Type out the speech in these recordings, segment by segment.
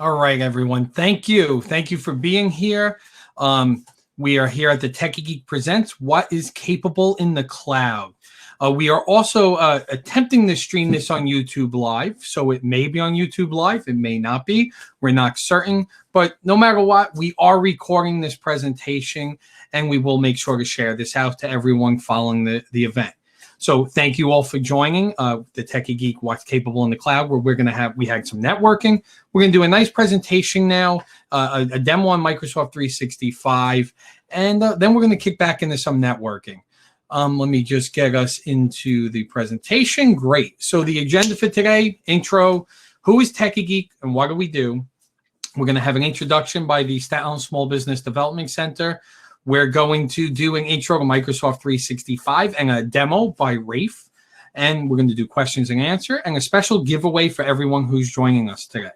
All right, everyone. Thank you. Thank you for being here. We are here at the Tekie Geek Presents What is Capable in the Cloud. We are also attempting to stream this on YouTube Live. So it may be on YouTube Live. It may not be. We're not certain. But no matter what, we are recording this presentation, and we will make sure to share this out to everyone following the event. So thank you all for joining the Tekie Geek What's Capable in the Cloud, where we had some networking. We're going to do a nice presentation now, a demo on Microsoft 365, and then we're going to kick back into some networking. Let me just get us into the presentation. Great. So the agenda for today, intro, who is Tekie Geek and what do we do? We're going to have an introduction by the Staten Island Small Business Development Center. We're going to do an intro to Microsoft 365 and a demo by Rafe. And we're going to do questions and answer and a special giveaway for everyone who's joining us today.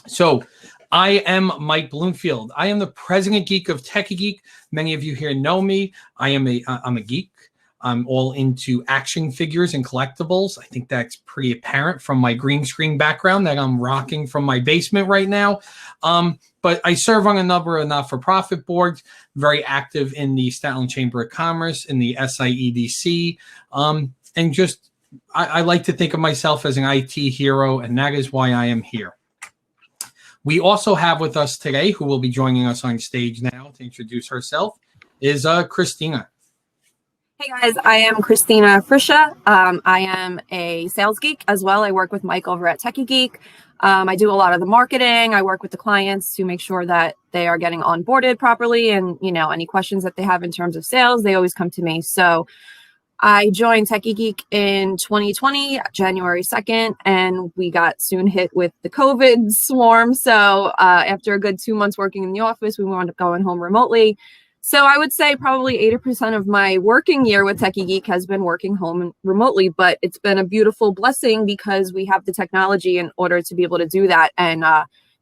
So I am Mike Bloomfield. I am the President Geek of Tekie Geek. Many of you here know me. I'm a geek. I'm all into action figures and collectibles. I think that's pretty apparent from my green screen background that I'm rocking from my basement right now. But I serve on a number of not-for-profit boards, very active in the Staten Island Chamber of Commerce, in the SIEDC, and just I like to think of myself as an IT hero, and that is why I am here. We also have with us today, who will be joining us on stage now to introduce herself, is Christina. Hey guys, I am Christina Frischa. I am a sales geek as well. I work with Mike over at Tekie Geek. I do a lot of the marketing. I work with the clients to make sure that they are getting onboarded properly, and any questions that they have in terms of sales, they always come to me. So I joined Tekie Geek in 2020, January 2nd, and we got soon hit with the COVID swarm. So after a good 2 months working in the office, we wound up going home remotely. So I would say probably 80% of my working year with Tekie Geek has been working home remotely, but it's been a beautiful blessing because we have the technology in order to be able to do that and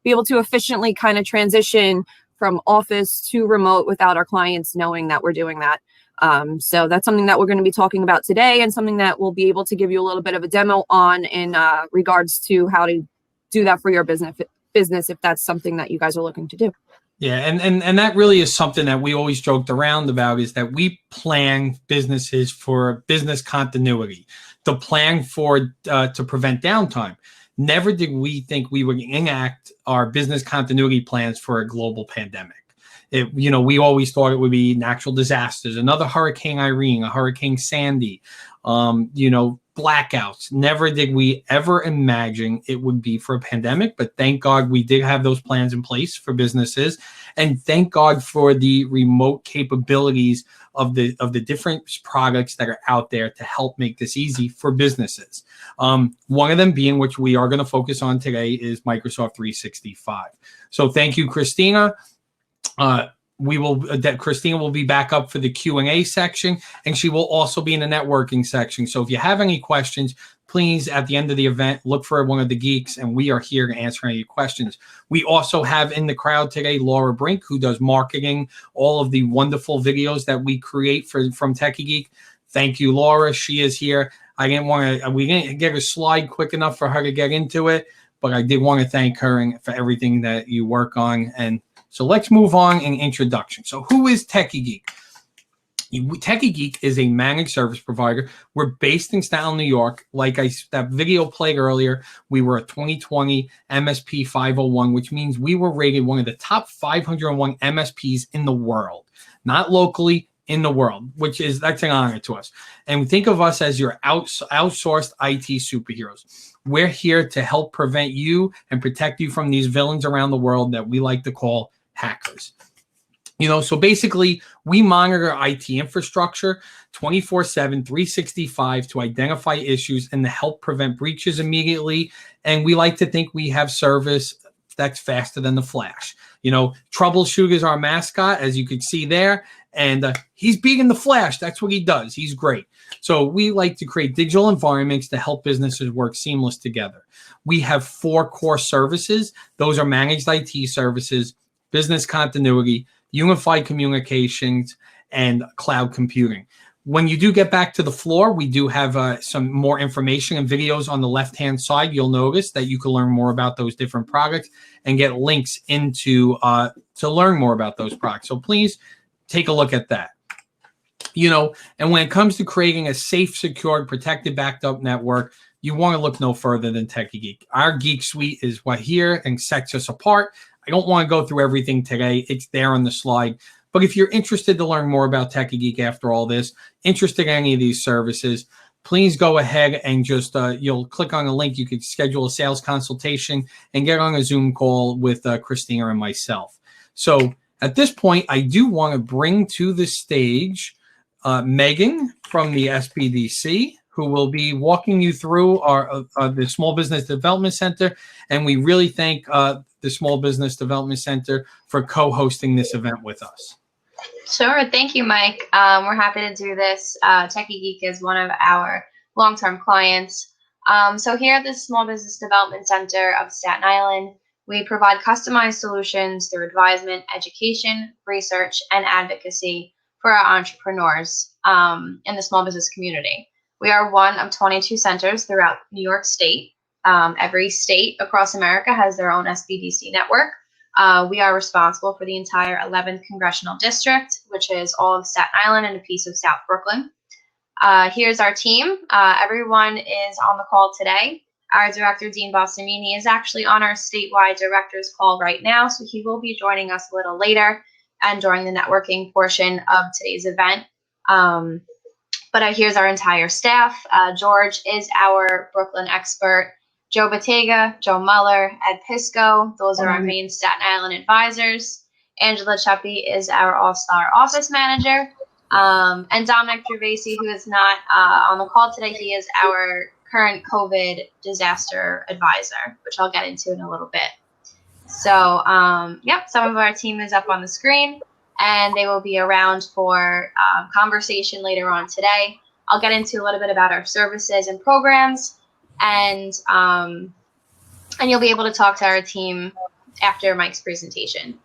be able to efficiently kind of transition from office to remote without our clients knowing that we're doing that. So that's something that we're going to be talking about today, and something that we'll be able to give you a little bit of a demo on in regards to how to do that for your business if that's something that you guys are looking to do. Yeah, and that really is something that we always joked around about, is that we plan businesses for business continuity, to plan for to prevent downtime. Never did we think we would enact our business continuity plans for a global pandemic. We always thought it would be natural disasters, another Hurricane Irene, a Hurricane Sandy, blackouts. Never did we ever imagine it would be for a pandemic, but thank God we did have those plans in place for businesses, and thank God for the remote capabilities of the different products that are out there to help make this easy for businesses. One of them being, which we are going to focus on today, is Microsoft 365. So thank you, Christina. Christina will be back up for the Q&A section, and she will also be in the networking section. So if you have any questions, please, at the end of the event, look for one of the geeks, and we are here to answer any questions. We also have in the crowd today Laura Brink, who does marketing, all of the wonderful videos that we create from Tekie Geek. Thank you, Laura. She is here. We didn't get a slide quick enough for her to get into it, but I did want to thank her for everything that you work on. And so let's move on in introduction. So who is Tekie Geek? Tekie Geek is a managed service provider. We're based in Staten Island, New York. Like that video played earlier, we were a 2020 MSP 501, which means we were rated one of the top 501 MSPs in the world, not locally, in the world, that's an honor to us. And think of us as your outsourced IT superheroes. We're here to help prevent you and protect you from these villains around the world that we like to call hackers. So basically, we monitor IT infrastructure 24/7, 365 to identify issues and to help prevent breaches immediately. And we like to think we have service that's faster than the Flash. Troubleshoot is our mascot, as you could see there. And he's beating the Flash. That's what he does. He's great. So we like to create digital environments to help businesses work seamless together. We have 4 core services. Those are managed IT services, business continuity, unified communications, and cloud computing. When you do get back to the floor, we do have some more information and videos on the left-hand side. You'll notice that you can learn more about those different products and get links into to learn more about those products. So please take a look at that. And when it comes to creating a safe, secured, protected, backed up network, you want to look no further than Tekie Geek. Our Geek Suite is what here and sets us apart. I don't want to go through everything today. It's there on the slide. But if you're interested to learn more about Tekie Geek after all this, interested in any of these services, please go ahead and just, you'll click on a link. You could schedule a sales consultation and get on a Zoom call with Christina and myself. So at this point, I do want to bring to the stage Megan from the SBDC, who will be walking you through the Small Business Development Center. And we really thank the Small Business Development Center for co-hosting this event with us. Sure. Thank you, Mike. We're happy to do this. Tekie Geek is one of our long-term clients. So here at the Small Business Development Center of Staten Island, we provide customized solutions through advisement, education, research, and advocacy for our entrepreneurs in the small business community. We are one of 22 centers throughout New York State. Every state across America has their own SBDC network. We are responsible for the entire 11th Congressional District, which is all of Staten Island and a piece of South Brooklyn. Here's our team. Everyone is on the call today. Our director, Dean Bossamini, is actually on our statewide directors call right now, so he will be joining us a little later and during the networking portion of today's event. But here's our entire staff. George is our Brooklyn expert. Joe Bottega, Joe Muller, Ed Pisco, those are our main Staten Island advisors. Angela Cheppy is our all-star office manager. And Dominic Gervasi, who is not on the call today, he is our current COVID disaster advisor, which I'll get into in a little bit. So, yep, some of our team is up on the screen, and they will be around for conversation later on today. I'll get into a little bit about our services and programs, and you'll be able to talk to our team after Mike's presentation.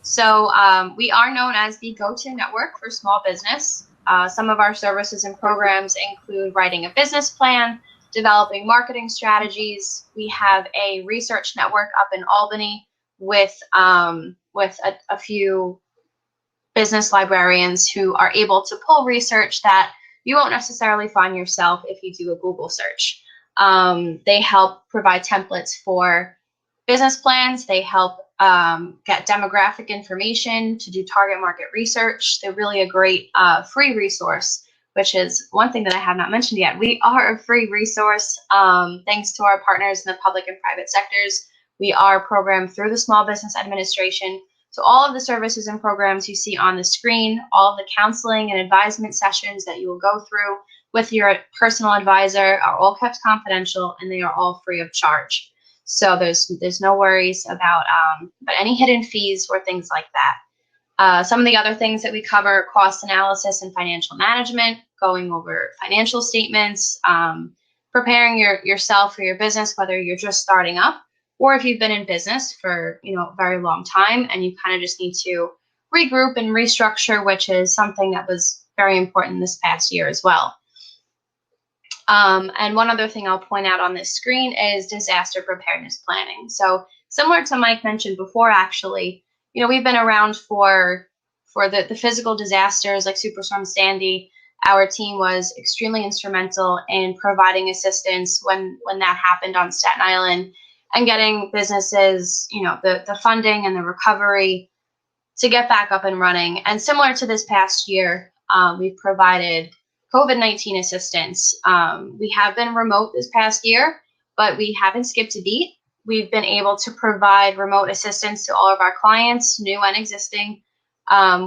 So we are known as the go-to network for small business. Some of our services and programs include writing a business plan, developing marketing strategies. We have a research network up in Albany with a few business librarians who are able to pull research that you won't necessarily find yourself if you do a Google search. They help provide templates for business plans. They help get demographic information to do target market research. They're really a great free resource, which is one thing that I have not mentioned yet. We are a free resource thanks to our partners in the public and private sectors. We are programmed through the Small Business Administration. So all of the services and programs you see on the screen, all of the counseling and advisement sessions that you will go through with your personal advisor are all kept confidential, and they are all free of charge. So there's no worries about any hidden fees or things like that. Some of the other things that we cover: cost analysis and financial management, going over financial statements, preparing yourself for your business, whether you're just starting up or if you've been in business for a very long time and you kind of just need to regroup and restructure, which is something that was very important this past year as well. And one other thing I'll point out on this screen is disaster preparedness planning. So similar to Mike mentioned before, actually, we've been around for the physical disasters like Superstorm Sandy. Our team was extremely instrumental in providing assistance when that happened on Staten Island and getting businesses, the funding and the recovery to get back up and running. And similar to this past year, we've provided COVID-19 assistance. We have been remote this past year, but we haven't skipped a beat. We've been able to provide remote assistance to all of our clients, new and existing,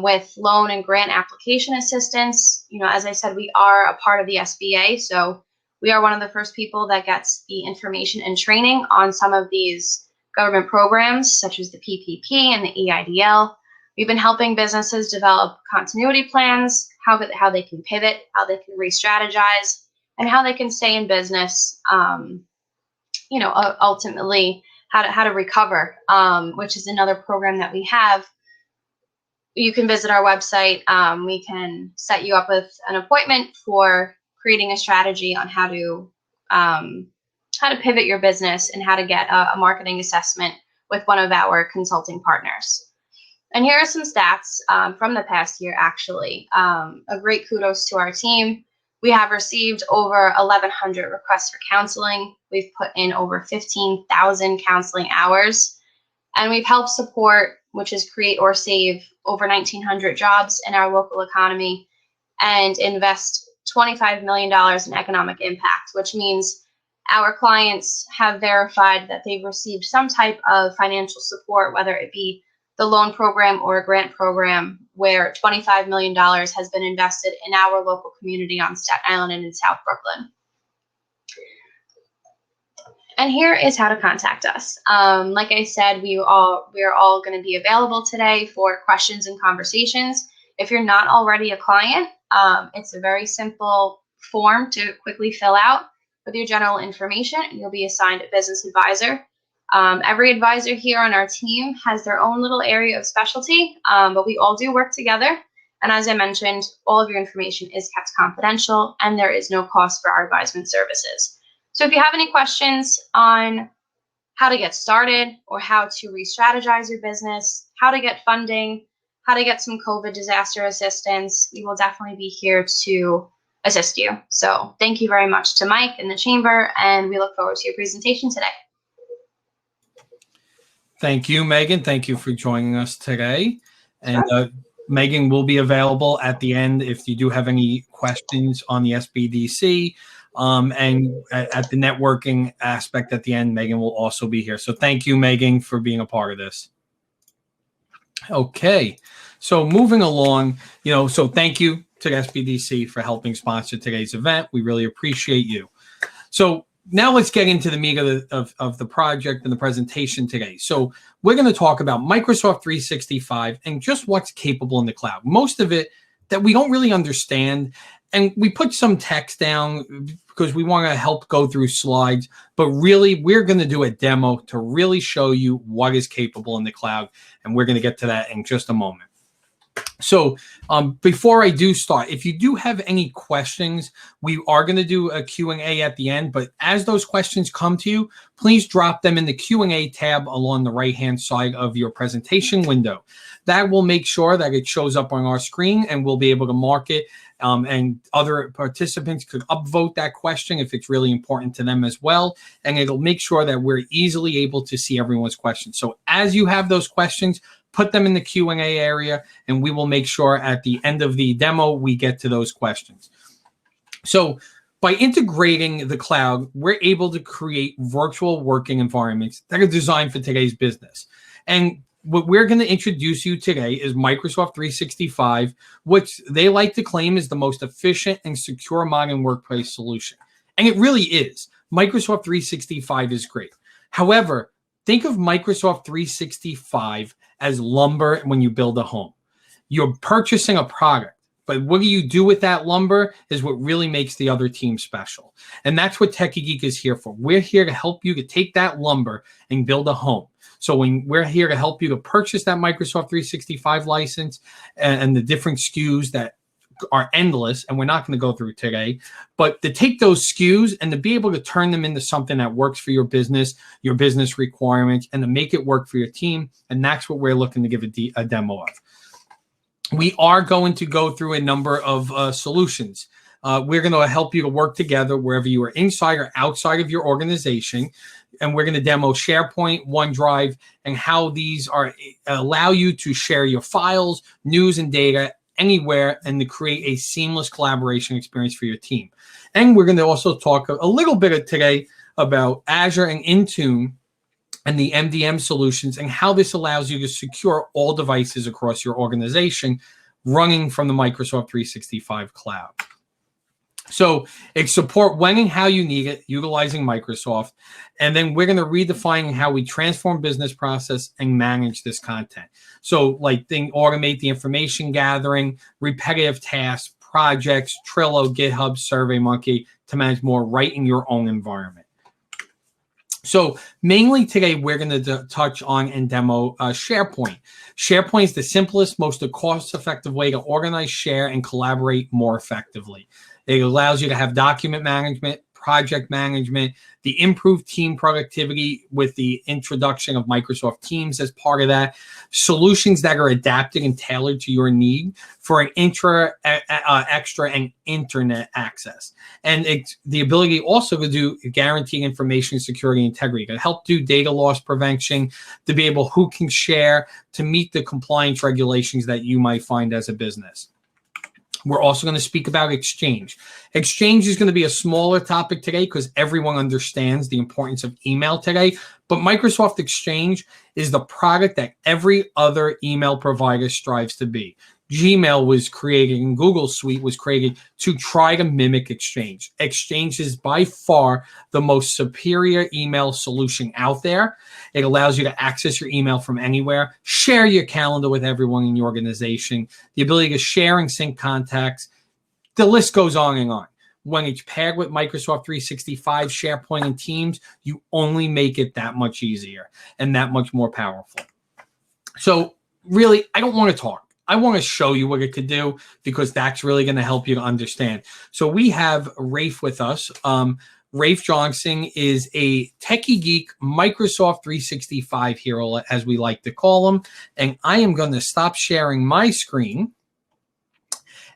with loan and grant application assistance. As I said, we are a part of the SBA, so we are one of the first people that gets the information and training on some of these government programs, such as the PPP and the EIDL. We've been helping businesses develop continuity plans, how they can pivot, how they can re-strategize, and how they can stay in business, ultimately how to recover, which is another program that we have. you can visit our website. We can set you up with an appointment for creating a strategy on how to pivot your business and how to get a marketing assessment with one of our consulting partners. And here are some stats from the past year, actually. A great kudos to our team. We have received over 1,100 requests for counseling. We've put in over 15,000 counseling hours. And we've helped support, which is create or save, over 1,900 jobs in our local economy and invest $25 million in economic impact, which means our clients have verified that they've received some type of financial support, whether it be the loan program or a grant program, where $25 million has been invested in our local community on Staten Island and in South Brooklyn. And here is how to contact us. Like I said, we are all going to be available today for questions and conversations. If you're not already a client, it's a very simple form to quickly fill out with your general information, and you'll be assigned a business advisor. Every advisor here on our team has their own little area of specialty, but we all do work together. And as I mentioned, all of your information is kept confidential, and there is no cost for our advisement services. So if you have any questions on how to get started or how to re-strategize your business, how to get funding, how to get some COVID disaster assistance, we will definitely be here to assist you. So thank you very much to Mike and the Chamber, and we look forward to your presentation today. Thank you, Megan. Thank you for joining us today. And Megan will be available at the end if you do have any questions on the SBDC. And at the networking aspect at the end, Megan will also be here. So thank you, Megan, for being a part of this. Okay, so moving along, so thank you to the SBDC for helping sponsor today's event. We really appreciate you. So now let's get into the meat of the project and the presentation today. So we're going to talk about Microsoft 365 and just what's capable in the cloud. Most of it that we don't really understand. And we put some text down because we want to help go through slides, but really we're going to do a demo to really show you what is capable in the cloud. And we're going to get to that in just a moment. So before I do start, if you do have any questions, we are going to do a Q&A at the end. But as those questions come to you, please drop them in the Q&A tab along the right-hand side of your presentation window. That will make sure that it shows up on our screen, and we'll be able to mark it. And other participants could upvote that question if it's really important to them as well. And it'll make sure that we're easily able to see everyone's questions. So as you have those questions, put them in the Q&A area, and we will make sure at the end of the demo we get to those questions. So by integrating the cloud, we're able to create virtual working environments that are designed for today's business. And what we're going to introduce you today is Microsoft 365, which they like to claim is the most efficient and secure modern workplace solution. And it really is. Microsoft 365 is great. However, think of Microsoft 365 as lumber when you build a home. You're purchasing a product, but what do you do with that lumber is what really makes the other team special. And that's what Tekie Geek is here for. We're here to help you to take that lumber and build a home. So we're here to help you to purchase that Microsoft 365 license and the different SKUs that are endless, and we're not going to go through today, but to take those SKUs and to be able to turn them into something that works for your business requirements, and to make it work for your team. And that's what we're looking to give a demo of. We are going to go through a number of solutions. We're going to help you to work together wherever you are inside or outside of your organization. And we're going to demo SharePoint, OneDrive, and how these allow you to share your files, news, and data anywhere, and to create a seamless collaboration experience for your team. And we're going to also talk a little bit today about Azure and Intune and the MDM solutions and how this allows you to secure all devices across your organization running from the Microsoft 365 cloud. So it support when and how you need it, utilizing Microsoft. And then we're going to redefine how we transform business process and manage this content. So like automate the information gathering, repetitive tasks, projects, Trello, GitHub, SurveyMonkey to manage more right in your own environment. So mainly today, we're going to touch on and demo SharePoint. SharePoint is the simplest, most cost-effective way to organize, share, and collaborate more effectively. It allows you to have document management, project management, the improved team productivity with the introduction of Microsoft Teams as part of that, solutions that are adapted and tailored to your need for an extra and internet access. And it's the ability also to do guaranteed information security integrity, to help do data loss prevention, to be able who can share, to meet the compliance regulations that you might find as a business. We're also going to speak about Exchange. Exchange is going to be a smaller topic today because everyone understands the importance of email today. But Microsoft Exchange is the product that every other email provider strives to be. Gmail was created and Google Suite was created to try to mimic Exchange. Exchange is by far the most superior email solution out there. It allows you to access your email from anywhere, share your calendar with everyone in your organization, the ability to share and sync contacts. The list goes on and on. When it's paired with Microsoft 365, SharePoint, and Teams, you only make it that much easier and that much more powerful. So really, I don't want to talk. I want to show you what it could do because that's really going to help you to understand. So we have Rafe with us. Rafe Johnson is a Tekie Geek Microsoft 365 hero, as we like to call him. And I am going to stop sharing my screen.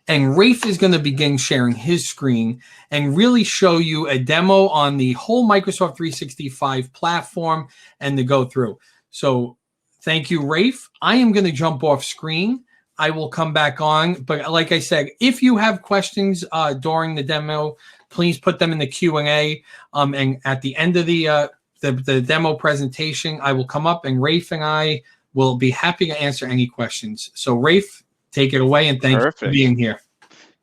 And Rafe is going to begin sharing his screen and really show you a demo on the whole Microsoft 365 platform and to go through. So thank you, Rafe. I am going to jump off screen. I will come back on. But like I said, if you have questions during the demo, please put them in the Q&A. And at the end of the demo presentation, I will come up and Rafe and I will be happy to answer any questions. So Rafe, take it away, and thank you for being here.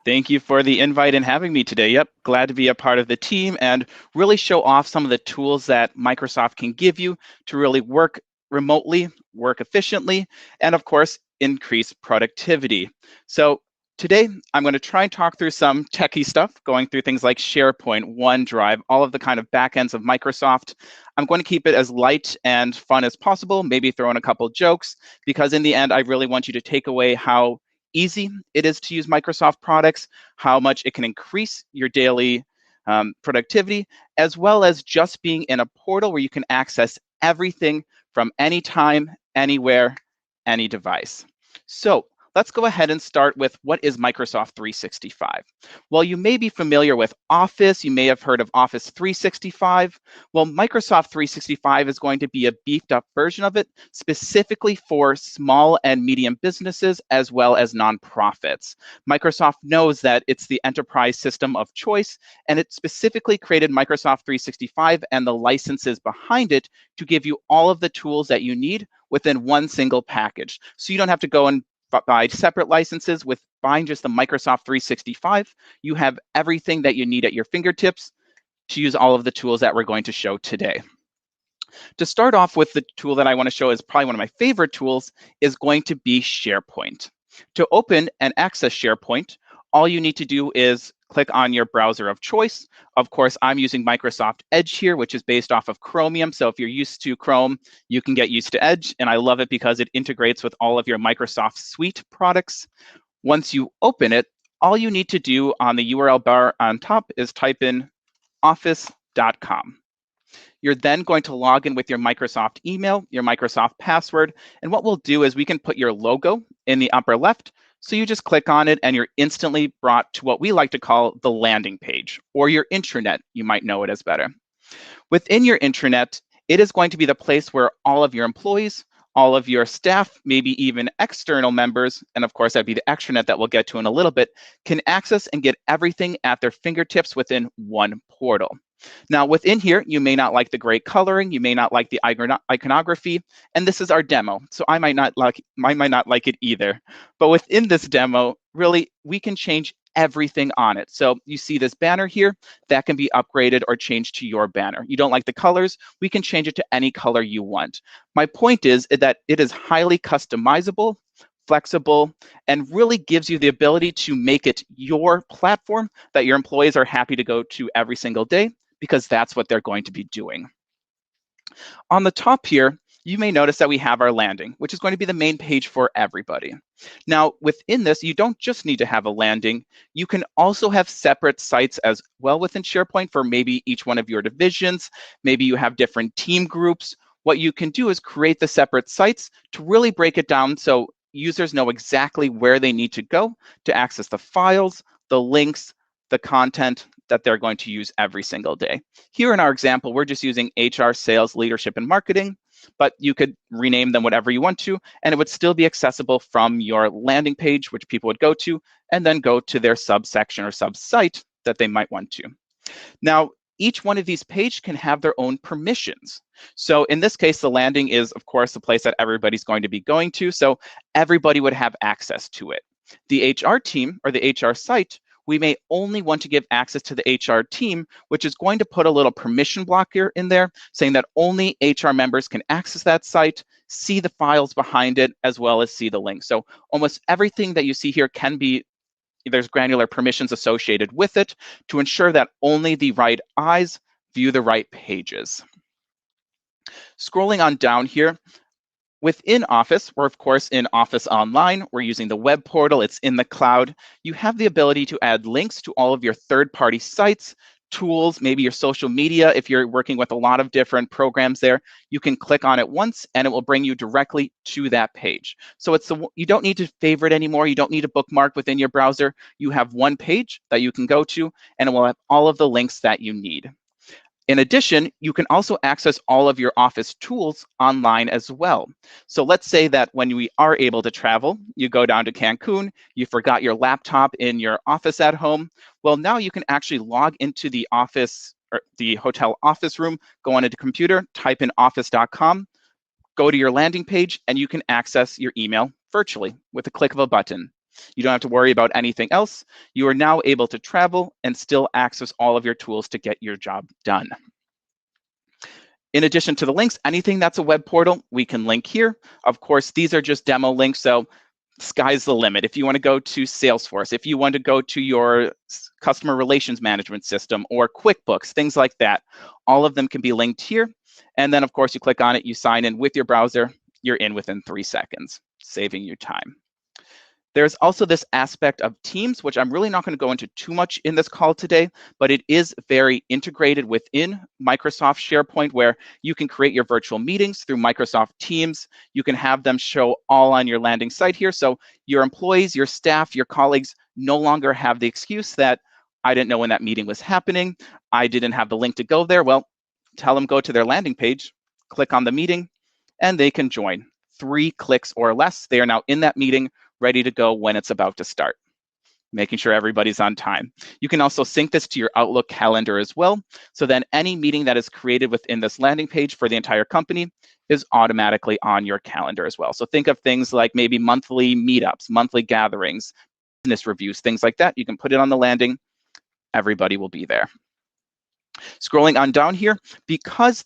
Thank you for the invite and having me today. Yep, glad to be a part of the team and really show off some of the tools that Microsoft can give you to really work remotely, work efficiently, and of course, increase productivity. So today, I'm going to try and talk through some techie stuff, going through things like SharePoint, OneDrive, all of the kind of backends of Microsoft. I'm going to keep it as light and fun as possible, maybe throw in a couple jokes, because in the end, I really want you to take away how easy it is to use Microsoft products, how much it can increase your daily productivity, as well as just being in a portal where you can access everything from anytime, anywhere, any device. So let's go ahead and start with what is Microsoft 365. Well, you may be familiar with Office. You may have heard of Office 365. Well, Microsoft 365 is going to be a beefed up version of it, specifically for small and medium businesses as well as nonprofits. Microsoft knows that it's the enterprise system of choice, and it specifically created Microsoft 365 and the licenses behind it to give you all of the tools that you need within one single package. So you don't have to go and buy separate licenses. With buying just the Microsoft 365, you have everything that you need at your fingertips to use all of the tools that we're going to show today. To start off with, the tool that I want to show is probably one of my favorite tools is going to be SharePoint. To open and access SharePoint, all you need to do is click on your browser of choice. Of course, I'm using Microsoft Edge here, which is based off of Chromium. So if you're used to Chrome, you can get used to Edge. And I love it because it integrates with all of your Microsoft Suite products. Once you open it, all you need to do on the URL bar on top is type in office.com. You're then going to log in with your Microsoft email, your Microsoft password. And what we'll do is we can put your logo in the upper left. So you just click on it and you're instantly brought to what we like to call the landing page, or your intranet, you might know it as better. Within your intranet, it is going to be the place where all of your employees, all of your staff, maybe even external members, and of course that'd be the extranet that we'll get to in a little bit, can access and get everything at their fingertips within one portal. Now within here, you may not like the great coloring, you may not like the iconography, and this is our demo, so I might not like it either. But within this demo, really, we can change everything on it. So you see this banner here, that can be upgraded or changed to your banner. You don't like the colors, we can change it to any color you want. My point is that it is highly customizable, flexible, and really gives you the ability to make it your platform that your employees are happy to go to every single day, because that's what they're going to be doing. On the top here, you may notice that we have our landing, which is going to be the main page for everybody. Now, within this, you don't just need to have a landing. You can also have separate sites as well within SharePoint for maybe each one of your divisions. Maybe you have different team groups. What you can do is create the separate sites to really break it down so users know exactly where they need to go to access the files, the links, the content that they're going to use every single day. Here in our example, we're just using HR, sales, leadership, and marketing, but you could rename them whatever you want to, and it would still be accessible from your landing page, which people would go to, and then go to their subsection or sub-site that they might want to. Now, each one of these pages can have their own permissions. So in this case, the landing is, of course, the place that everybody's going to be going to, so everybody would have access to it. The HR team or the HR site, we may only want to give access to the HR team, which is going to put a little permission blocker in there saying that only HR members can access that site, see the files behind it, as well as see the link. So almost everything that you see here can be, there's granular permissions associated with it to ensure that only the right eyes view the right pages. Scrolling on down here, within Office, we're of course in Office Online. We're using the web portal. It's in the cloud. You have the ability to add links to all of your third-party sites, tools, maybe your social media. If you're working with a lot of different programs there, you can click on it once and it will bring you directly to that page. So you don't need to favorite anymore. You don't need a bookmark within your browser. You have one page that you can go to and it will have all of the links that you need. In addition, you can also access all of your Office tools online as well. So let's say that when we are able to travel, you go down to Cancun, you forgot your laptop in your office at home. Well, now you can actually log into the office or the hotel office room, go on a computer, type in office.com, go to your landing page, and you can access your email virtually with a click of a button. You don't have to worry about anything else. You are now able to travel and still access all of your tools to get your job done. In addition to the links, anything that's a web portal, we can link here. Of course, these are just demo links, so sky's the limit. If you want to go to Salesforce, if you want to go to your customer relations management system or QuickBooks, things like that, all of them can be linked here. And then, of course, you click on it, you sign in with your browser, you're in within 3 seconds, saving you time. There's also this aspect of Teams, which I'm really not going to go into too much in this call today, but it is very integrated within Microsoft SharePoint, where you can create your virtual meetings through Microsoft Teams. You can have them show all on your landing site here. So your employees, your staff, your colleagues no longer have the excuse that I didn't know when that meeting was happening. I didn't have the link to go there. Well, tell them go to their landing page, click on the meeting, and they can join. 3 clicks or less, they are now in that meeting, ready to go when it's about to start, making sure everybody's on time. You can also sync this to your Outlook calendar as well, so then any meeting that is created within this landing page for the entire company is automatically on your calendar as well. So think of things like maybe monthly meetups, monthly gatherings, business reviews, things like that. You can put it on the landing, everybody will be there. Scrolling on down here, because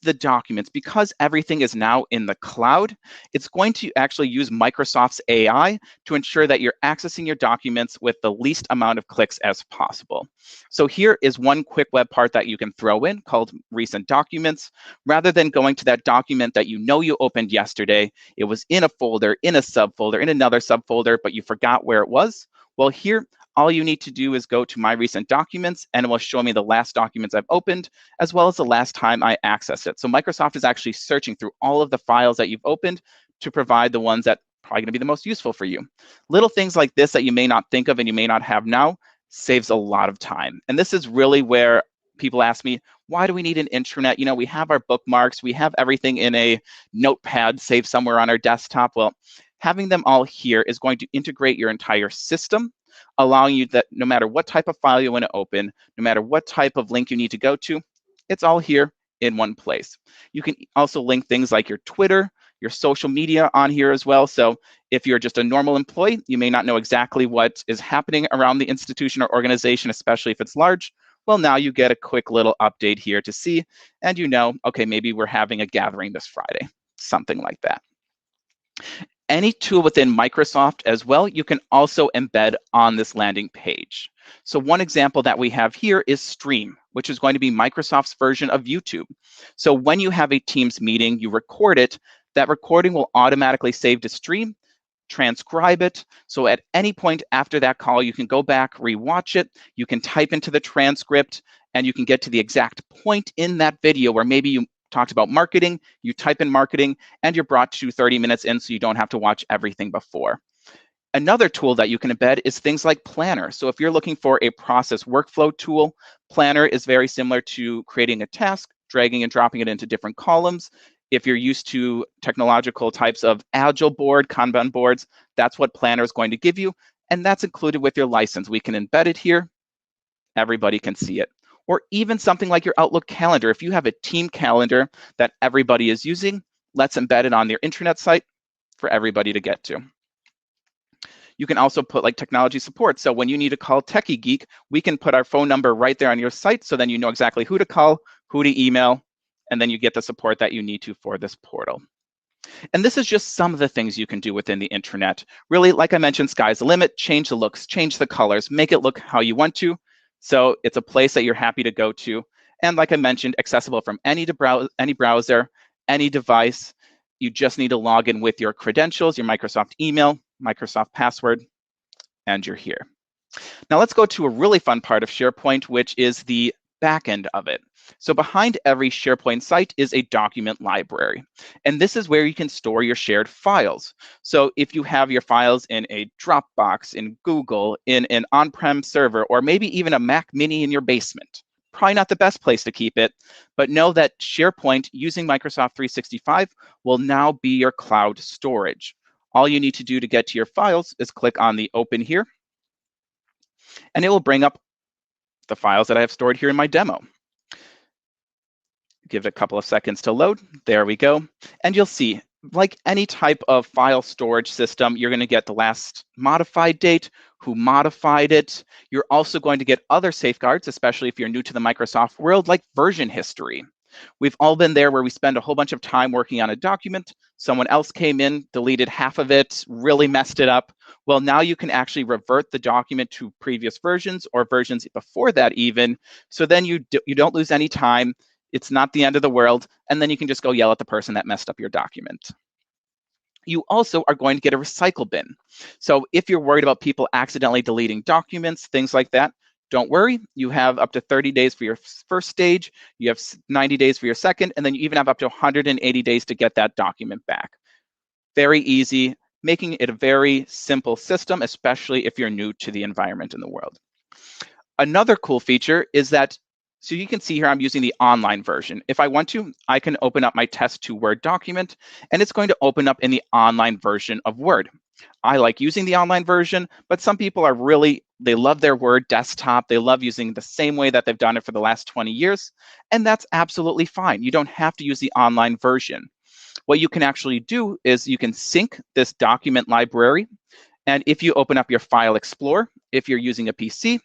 everything is now in the cloud, it's going to actually use Microsoft's AI to ensure that you're accessing your documents with the least amount of clicks as possible. So here is one quick web part that you can throw in called Recent Documents. Rather than going to that document that you know you opened yesterday, it was in a folder, in a subfolder, in another subfolder, but you forgot where it was. Well, here, all you need to do is go to My Recent Documents, and it will show me the last documents I've opened, as well as the last time I accessed it. So Microsoft is actually searching through all of the files that you've opened to provide the ones that are probably going to be the most useful for you. Little things like this that you may not think of and you may not have now saves a lot of time. And this is really where people ask me, why do we need an intranet? You know, we have our bookmarks, we have everything in a notepad saved somewhere on our desktop. Well, having them all here is going to integrate your entire system, allowing you that no matter what type of file you want to open, no matter what type of link you need to go to, it's all here in one place. You can also link things like your Twitter, your social media on here as well. So if you're just a normal employee, you may not know exactly what is happening around the institution or organization, especially if it's large. Well, now you get a quick little update here to see, and you know, okay, maybe we're having a gathering this Friday, something like that. Any tool within Microsoft as well, you can also embed on this landing page. So one example that we have here is Stream, which is going to be Microsoft's version of YouTube. So when you have a Teams meeting, you record it, that recording will automatically save to Stream, transcribe it. So at any point after that call, you can go back, rewatch it, you can type into the transcript, and you can get to the exact point in that video where maybe you talked about marketing, you type in marketing, and you're brought to 30 minutes in so you don't have to watch everything before. Another tool that you can embed is things like Planner. So if you're looking for a process workflow tool, Planner is very similar to creating a task, dragging and dropping it into different columns. If you're used to technological types of Agile board, Kanban boards, that's what Planner is going to give you, and that's included with your license. We can embed it here. Everybody can see it. Or even something like your Outlook calendar. If you have a team calendar that everybody is using, let's embed it on their intranet site for everybody to get to. You can also put like technology support. So when you need to call Tekie Geek, we can put our phone number right there on your site, so then you know exactly who to call, who to email, and then you get the support that you need to for this portal. And this is just some of the things you can do within the intranet. Really, like I mentioned, sky's the limit. Change the looks, change the colors, make it look how you want to. So it's a place that you're happy to go to. And like I mentioned, accessible from any browser, any device. You just need to log in with your credentials, your Microsoft email, Microsoft password, and you're here. Now let's go to a really fun part of SharePoint, which is the back end of it. So behind every SharePoint site is a document library. And this is where you can store your shared files. So if you have your files in a Dropbox, in Google, in an on-prem server, or maybe even a Mac Mini in your basement, probably not the best place to keep it, but know that SharePoint using Microsoft 365 will now be your cloud storage. All you need to do to get to your files is click on the Open here, and it will bring up the files that I have stored here in my demo. Give it a couple of seconds to load. There we go. And you'll see, like any type of file storage system, you're going to get the last modified date, who modified it. You're also going to get other safeguards, especially if you're new to the Microsoft world, like version history. We've all been there where we spend a whole bunch of time working on a document. Someone else came in, deleted half of it, really messed it up. Well, now you can actually revert the document to previous versions or versions before that even. So then you don't lose any time. It's not the end of the world. And then you can just go yell at the person that messed up your document. You also are going to get a recycle bin. So if you're worried about people accidentally deleting documents, things like that, don't worry. You have up to 30 days for your first stage. You have 90 days for your second, and then you even have up to 180 days to get that document back. Very easy, making it a very simple system, especially if you're new to the environment in the world. Another cool feature is that, so you can see here I'm using the online version. If I want to, I can open up my test to Word document, and it's going to open up in the online version of Word. I like using the online version, but some people are they love their Word desktop. They love using the same way that they've done it for the last 20 years, and that's absolutely fine. You don't have to use the online version. What you can actually do is you can sync this document library, and if you open up your File Explorer, if you're using a PC,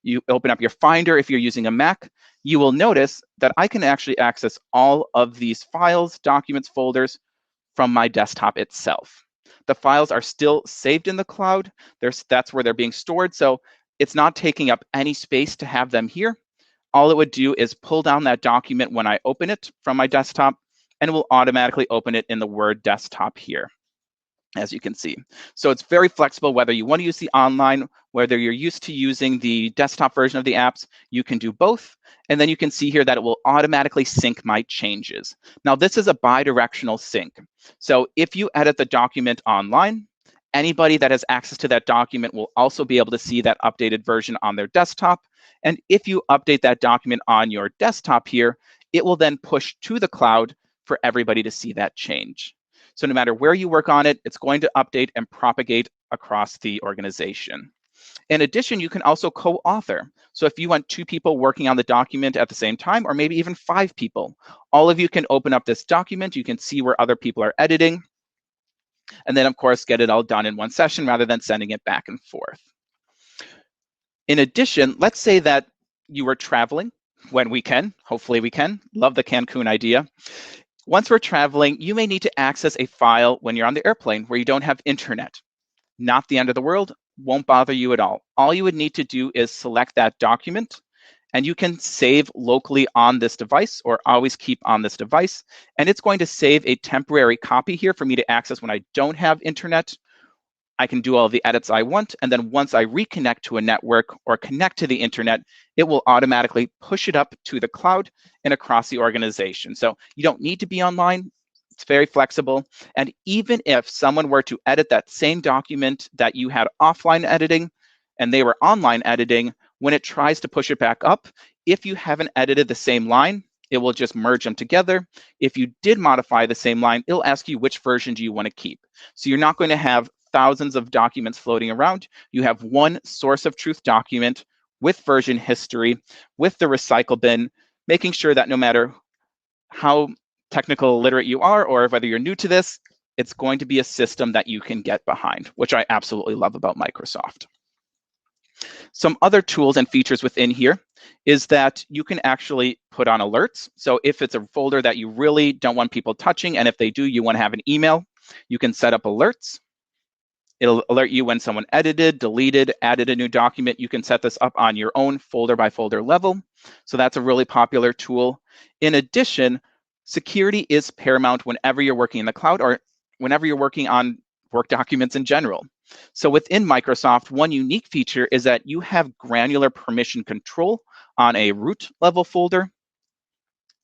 you open up your Finder if you're using a Mac, you will notice that I can actually access all of these files, documents, folders from my desktop itself. The files are still saved in the cloud. That's where they're being stored. So it's not taking up any space to have them here. All it would do is pull down that document when I open it from my desktop, and it will automatically open it in the Word desktop here, as you can see. So it's very flexible, whether you want to use the online, whether you're used to using the desktop version of the apps, you can do both. And then you can see here that it will automatically sync my changes. Now, this is a bi-directional sync. So if you edit the document online, anybody that has access to that document will also be able to see that updated version on their desktop. And if you update that document on your desktop here, it will then push to the cloud for everybody to see that change. So no matter where you work on it, it's going to update and propagate across the organization. In addition, you can also co-author. So if you want 2 people working on the document at the same time, or maybe even 5 people, all of you can open up this document. You can see where other people are editing. And then, of course, get it all done in one session rather than sending it back and forth. In addition, let's say that you were traveling when we can. Hopefully we can. Love the Cancun idea. Once we're traveling, you may need to access a file when you're on the airplane where you don't have internet. Not the end of the world, won't bother you at all. All you would need to do is select that document, and you can save locally on this device or always keep on this device. And it's going to save a temporary copy here for me to access when I don't have internet. I can do all the edits I want, and then once I reconnect to a network or connect to the internet, it will automatically push it up to the cloud and across the organization. So you don't need to be online. It's very flexible. And even if someone were to edit that same document that you had offline editing and they were online editing, when it tries to push it back up, if you haven't edited the same line, it will just merge them together. If you did modify the same line, it'll ask you which version do you want to keep. So you're not going to have thousands of documents floating around. You have one source of truth document with version history, with the recycle bin, making sure that no matter how technical illiterate you are or whether you're new to this, it's going to be a system that you can get behind, which I absolutely love about Microsoft. Some other tools and features within here is that you can actually put on alerts. So if it's a folder that you really don't want people touching, and if they do, you want to have an email, you can set up alerts. It'll alert you when someone edited, deleted, added a new document. You can set this up on your own folder by folder level. So that's a really popular tool. In addition, security is paramount whenever you're working in the cloud or whenever you're working on work documents in general. So within Microsoft, one unique feature is that you have granular permission control on a root level folder,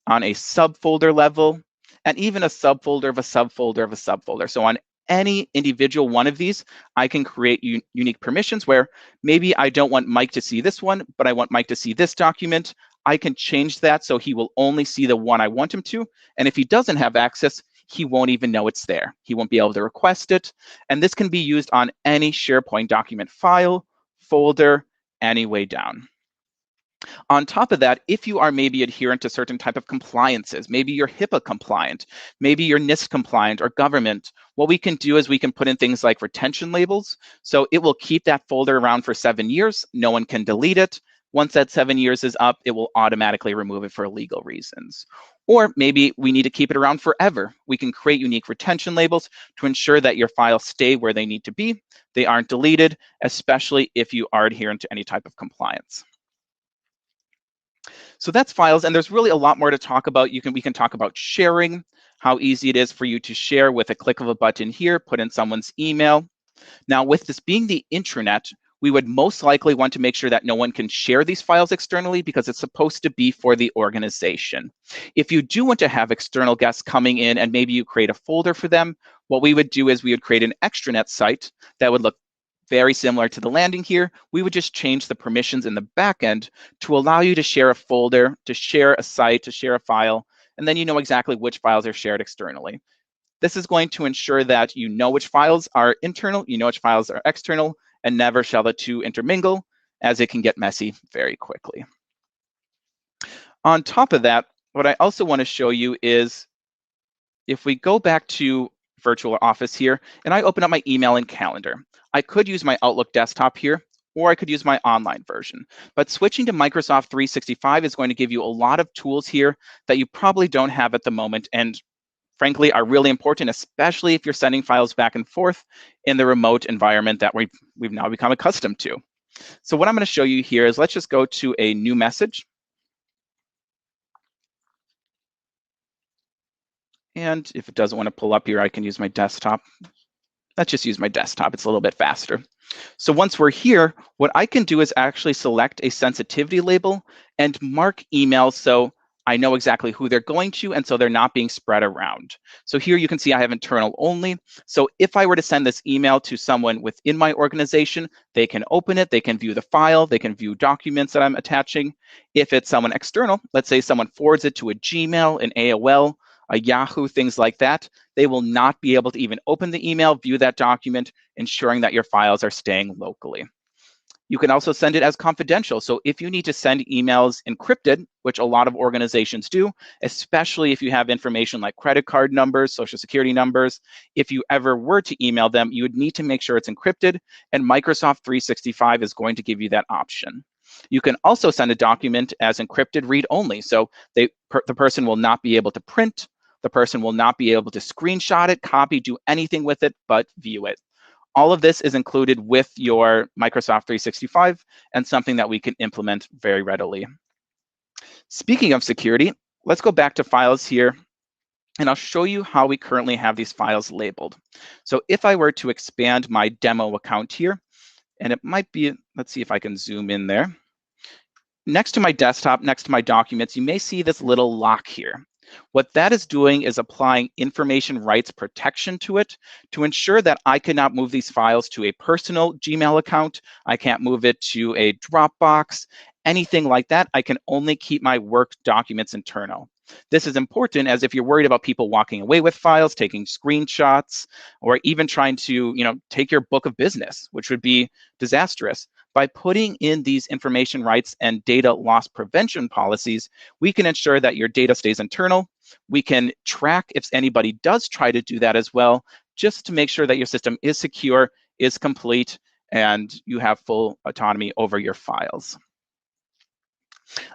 on a subfolder level, and even a subfolder of a subfolder of a subfolder. So on any individual one of these, I can create unique permissions where maybe I don't want Mike to see this one, but I want Mike to see this document. I can change that so he will only see the one I want him to. And if he doesn't have access, he won't even know it's there. He won't be able to request it. And this can be used on any SharePoint document file, folder, any way down. On top of that, if you are maybe adherent to certain type of compliances, maybe you're HIPAA compliant, maybe you're NIST compliant or government, what we can do is we can put in things like retention labels. So it will keep that folder around for 7 years. No one can delete it. Once that 7 years is up, it will automatically remove it for legal reasons. Or maybe we need to keep it around forever. We can create unique retention labels to ensure that your files stay where they need to be. They aren't deleted, especially if you are adherent to any type of compliance. So that's files, and there's really a lot more to talk about. We can talk about sharing, how easy it is for you to share with a click of a button here, put in someone's email. Now, with this being the intranet, we would most likely want to make sure that no one can share these files externally because it's supposed to be for the organization. If you do want to have external guests coming in and maybe you create a folder for them, what we would do is we would create an extranet site that would look very similar to the landing here. We would just change the permissions in the back end to allow you to share a folder, to share a site, to share a file, and then you know exactly which files are shared externally. This is going to ensure that you know which files are internal, you know which files are external, and never shall the two intermingle, as it can get messy very quickly. On top of that, what I also want to show you is if we go back to Virtual Office here, and I open up my email and calendar, I could use my Outlook desktop here, or I could use my online version. But switching to Microsoft 365 is going to give you a lot of tools here that you probably don't have at the moment, and frankly are really important, especially if you're sending files back and forth in the remote environment that we've now become accustomed to. So what I'm going to show you here is let's just go to a new message. And if it doesn't want to pull up here, I can use my desktop. Let's just use my desktop. It's a little bit faster. So once we're here, what I can do is actually select a sensitivity label and mark emails so I know exactly who they're going to, and so they're not being spread around. So here you can see I have internal only. So if I were to send this email to someone within my organization, they can open it, they can view the file, they can view documents that I'm attaching. If it's someone external, let's say someone forwards it to a Gmail, an AOL, a Yahoo, things like that, they will not be able to even open the email, view that document, ensuring that your files are staying locally. You can also send it as confidential. So if you need to send emails encrypted, which a lot of organizations do, especially if you have information like credit card numbers, social security numbers, if you ever were to email them, you would need to make sure it's encrypted, and Microsoft 365 is going to give you that option. You can also send a document as encrypted read-only, so the person will not be able to print, The person will not be able to screenshot it, copy, do anything with it, but view it. All of this is included with your Microsoft 365 and something that we can implement very readily. Speaking of security, let's go back to files here, and I'll show you how we currently have these files labeled. So if I were to expand my demo account here, and it might be, let's see if I can zoom in there. Next to my desktop, next to my documents, you may see this little lock here. What that is doing is applying information rights protection to it to ensure that I cannot move these files to a personal Gmail account. I can't move it to a Dropbox, anything like that. I can only keep my work documents internal. This is important as if you're worried about people walking away with files, taking screenshots, or even trying to, take your book of business, which would be disastrous. By putting in these information rights and data loss prevention policies, we can ensure that your data stays internal. We can track if anybody does try to do that as well, just to make sure that your system is secure, is complete, and you have full autonomy over your files.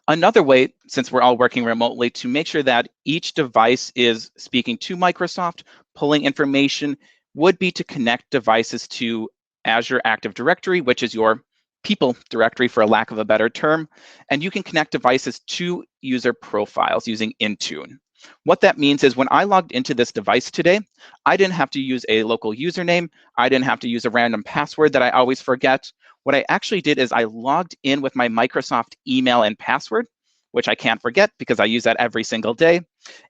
Another way, since we're all working remotely, to make sure that each device is speaking to Microsoft, pulling information, would be to connect devices to Azure Active Directory, which is your people directory for a lack of a better term, and you can connect devices to user profiles using Intune. What that means is when I logged into this device today, I didn't have to use a local username. I didn't have to use a random password that I always forget. What I actually did is I logged in with my Microsoft email and password, which I can't forget because I use that every single day.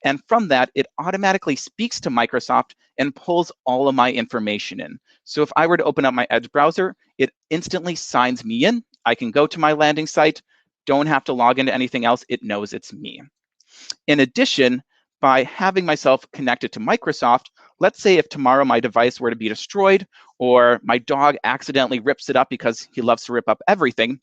And from that, it automatically speaks to Microsoft and pulls all of my information in. So if I were to open up my Edge browser, it instantly signs me in. I can go to my landing site, don't have to log into anything else. It knows it's me. In addition, by having myself connected to Microsoft, let's say if tomorrow my device were to be destroyed or my dog accidentally rips it up because he loves to rip up everything,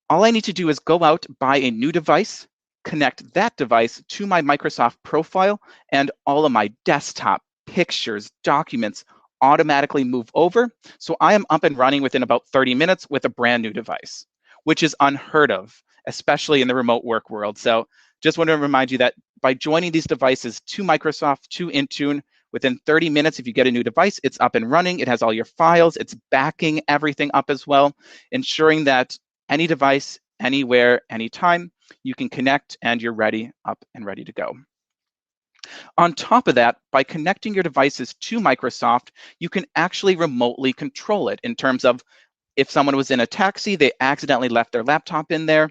all I need to do is go out, buy a new device, connect that device to my Microsoft profile, and all of my desktop, pictures, documents automatically move over. So I am up and running within about 30 minutes with a brand new device, which is unheard of, especially in the remote work world. So just want to remind you that by joining these devices to Microsoft, to Intune, within 30 minutes, if you get a new device, it's up and running. It has all your files. It's backing everything up as well, ensuring that any device, anywhere, anytime, you can connect and you're ready, up and ready to go. On top of that, by connecting your devices to Microsoft, you can actually remotely control it in terms of if someone was in a taxi, they accidentally left their laptop in there.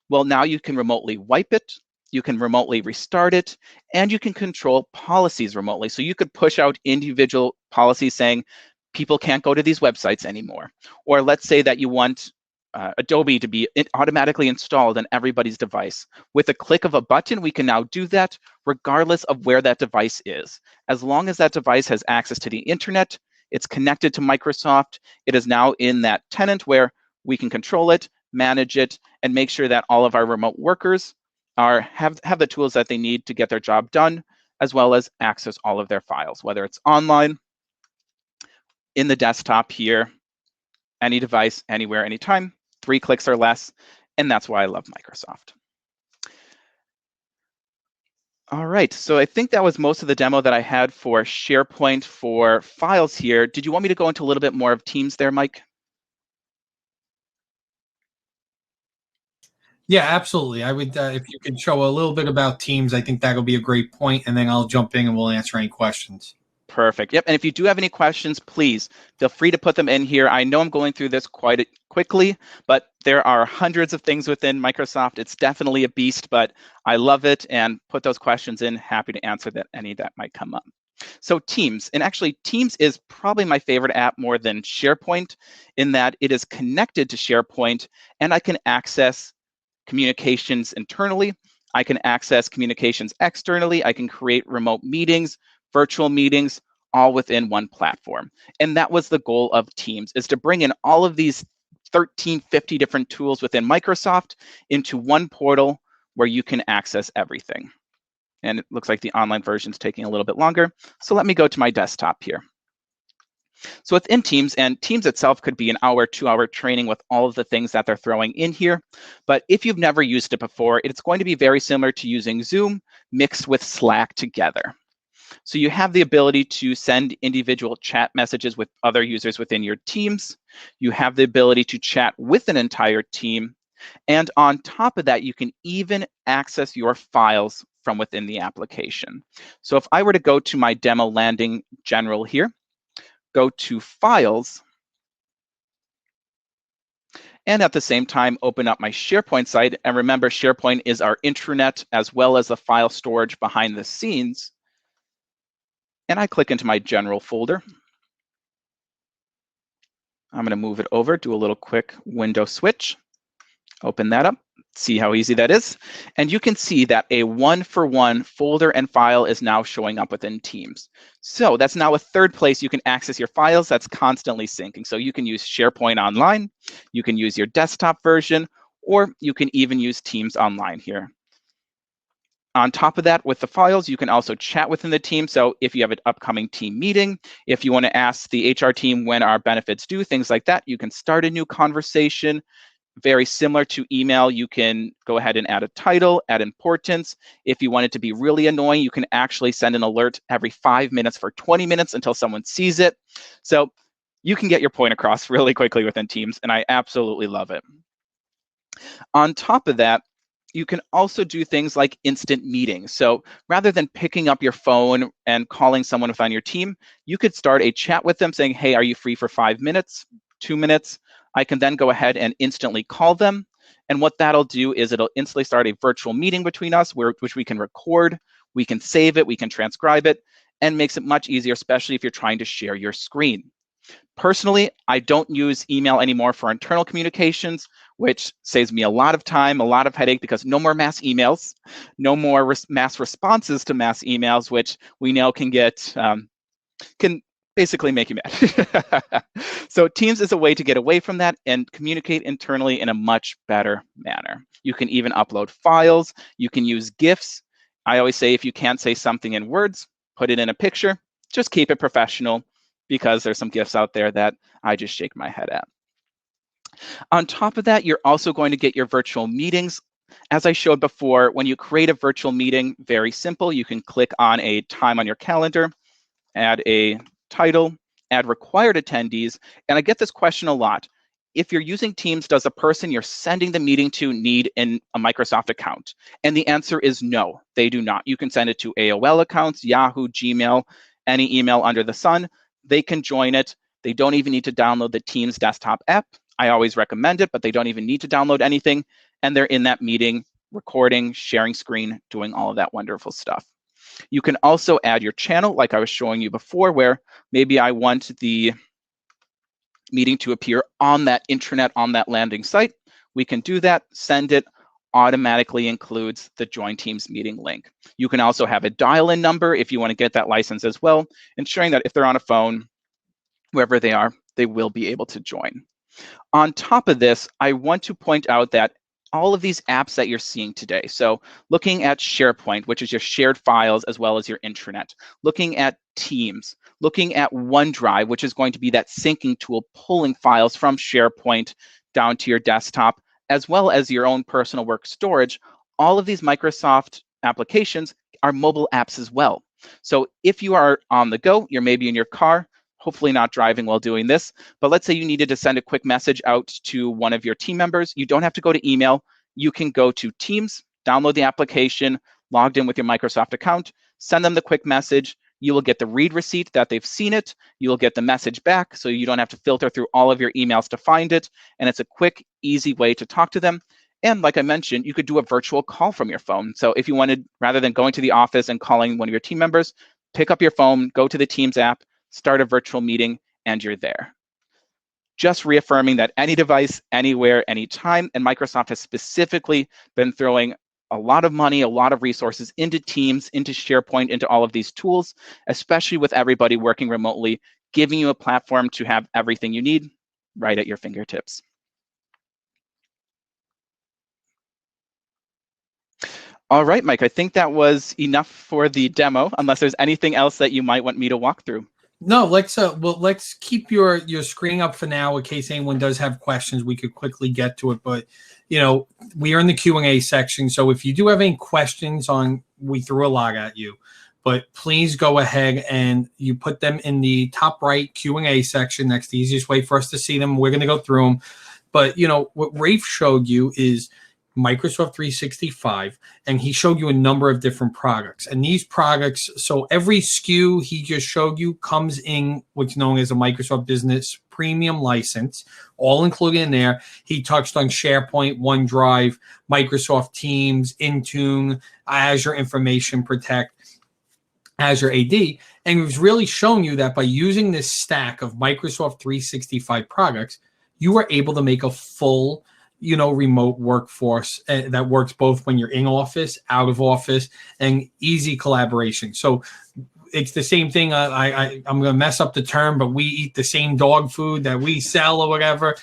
Well, now you can remotely wipe it, you can remotely restart it, and you can control policies remotely. So you could push out individual policies saying people can't go to these websites anymore. Or let's say that you want Adobe to be automatically installed on everybody's device. With a click of a button, we can now do that regardless of where that device is. As long as that device has access to the internet, it's connected to Microsoft, it is now in that tenant where we can control it, manage it, and make sure that all of our remote workers have the tools that they need to get their job done, as well as access all of their files, whether it's online, in the desktop here, any device, anywhere, anytime, 3 clicks or less, and that's why I love Microsoft. All right, so I think that was most of the demo that I had for SharePoint for files here. Did you want me to go into a little bit more of Teams there, Mike? Yeah, absolutely. I would, if you could show a little bit about Teams, I think that'll be a great point, and then I'll jump in and we'll answer any questions. Perfect. Yep. And if you do have any questions, please feel free to put them in here. I know I'm going through this quite quickly, but there are hundreds of things within Microsoft. It's definitely a beast, but I love it, and put those questions in. Happy to answer any that might come up. So Teams, and actually Teams is probably my favorite app more than SharePoint in that it is connected to SharePoint and I can access communications internally. I can access communications externally. I can create remote meetings, virtual meetings, all within one platform. And that was the goal of Teams, is to bring in all of these 50 different tools within Microsoft into one portal where you can access everything. And it looks like the online version is taking a little bit longer. So let me go to my desktop here. So within Teams, and Teams itself could be an hour, 2-hour training with all of the things that they're throwing in here. But if you've never used it before, it's going to be very similar to using Zoom mixed with Slack together. So you have the ability to send individual chat messages with other users within your teams. You have the ability to chat with an entire team. And on top of that, you can even access your files from within the application. So if I were to go to my demo landing general here, go to Files, and at the same time, open up my SharePoint site. And remember, SharePoint is our intranet as well as the file storage behind the scenes. And I click into my general folder. I'm going to move it over, do a little quick window switch, open that up, see how easy that is. And you can see that a one-for-one folder and file is now showing up within Teams. So that's now a third place you can access your files that's constantly syncing. So you can use SharePoint Online, you can use your desktop version, or you can even use Teams Online here. On top of that, with the files, you can also chat within the team. So if you have an upcoming team meeting, if you want to ask the HR team when our benefits due, things like that, you can start a new conversation. Very similar to email, you can go ahead and add a title, add importance. If you want it to be really annoying, you can actually send an alert every 5 minutes for 20 minutes until someone sees it. So you can get your point across really quickly within Teams, and I absolutely love it. On top of that, you can also do things like instant meetings. So rather than picking up your phone and calling someone within your team, you could start a chat with them saying, hey, are you free for 5 minutes, 2 minutes? I can then go ahead and instantly call them. And what that'll do is it'll instantly start a virtual meeting between us, which we can record, we can save it, we can transcribe it, and makes it much easier, especially if you're trying to share your screen. Personally, I don't use email anymore for internal communications, which saves me a lot of time, a lot of headache, because no more mass emails, no more mass responses to mass emails, which we know can basically make you mad. So Teams is a way to get away from that and communicate internally in a much better manner. You can even upload files. You can use GIFs. I always say if you can't say something in words, put it in a picture. Just keep it professional, because there's some GIFs out there that I just shake my head at. On top of that, you're also going to get your virtual meetings. As I showed before, when you create a virtual meeting, very simple. You can click on a time on your calendar, add a title, add required attendees. And I get this question a lot. If you're using Teams, does the person you're sending the meeting to need a Microsoft account? And the answer is no, they do not. You can send it to AOL accounts, Yahoo, Gmail, any email under the sun. They can join it. They don't even need to download the Teams desktop app. I always recommend it, but they don't even need to download anything. And they're in that meeting, recording, sharing screen, doing all of that wonderful stuff. You can also add your channel, like I was showing you before, where maybe I want the meeting to appear on that intranet, on that landing site. We can do that, send it, automatically includes the Join Teams meeting link. You can also have a dial-in number if you want to get that license as well, ensuring that if they're on a phone, wherever they are, they will be able to join. On top of this, I want to point out that all of these apps that you're seeing today, so looking at SharePoint, which is your shared files as well as your intranet, looking at Teams, looking at OneDrive, which is going to be that syncing tool, pulling files from SharePoint down to your desktop, as well as your own personal work storage, all of these Microsoft applications are mobile apps as well. So if you are on the go, you're maybe in your car, hopefully not driving while doing this, but let's say you needed to send a quick message out to one of your team members. You don't have to go to email. You can go to Teams, download the application, logged in with your Microsoft account, send them the quick message. You will get the read receipt that they've seen it. You will get the message back, so you don't have to filter through all of your emails to find it. And it's a quick, easy way to talk to them. And like I mentioned, you could do a virtual call from your phone. So if you wanted, rather than going to the office and calling one of your team members, pick up your phone, go to the Teams app, start a virtual meeting, and you're there. Just reaffirming that any device, anywhere, anytime, and Microsoft has specifically been throwing a lot of money, a lot of resources into Teams, into SharePoint, into all of these tools, especially with everybody working remotely, giving you a platform to have everything you need right at your fingertips. All right, Mike, I think that was enough for the demo, unless there's anything else that you might want me to walk through. No, let's keep your screen up for now in case anyone does have questions. We could quickly get to it, but we are in the Q&A section, so if you do have any questions we threw a lot at you, but please go ahead and you put them in the top right Q&A section. That's the easiest way for us to see them. We're going to go through them, but what Rafe showed you is Microsoft 365, and he showed you a number of different products. And these products, so every SKU he just showed you comes in what's known as a Microsoft Business Premium license, all included in there. He touched on SharePoint, OneDrive, Microsoft Teams, Intune, Azure Information Protect, Azure AD, and he was really showing you that by using this stack of Microsoft 365 products, you are able to make a full remote workforce that works both when you're in office, out of office, and easy collaboration. So it's the same thing. I'm going to mess up the term, but we eat the same dog food that we sell or whatever.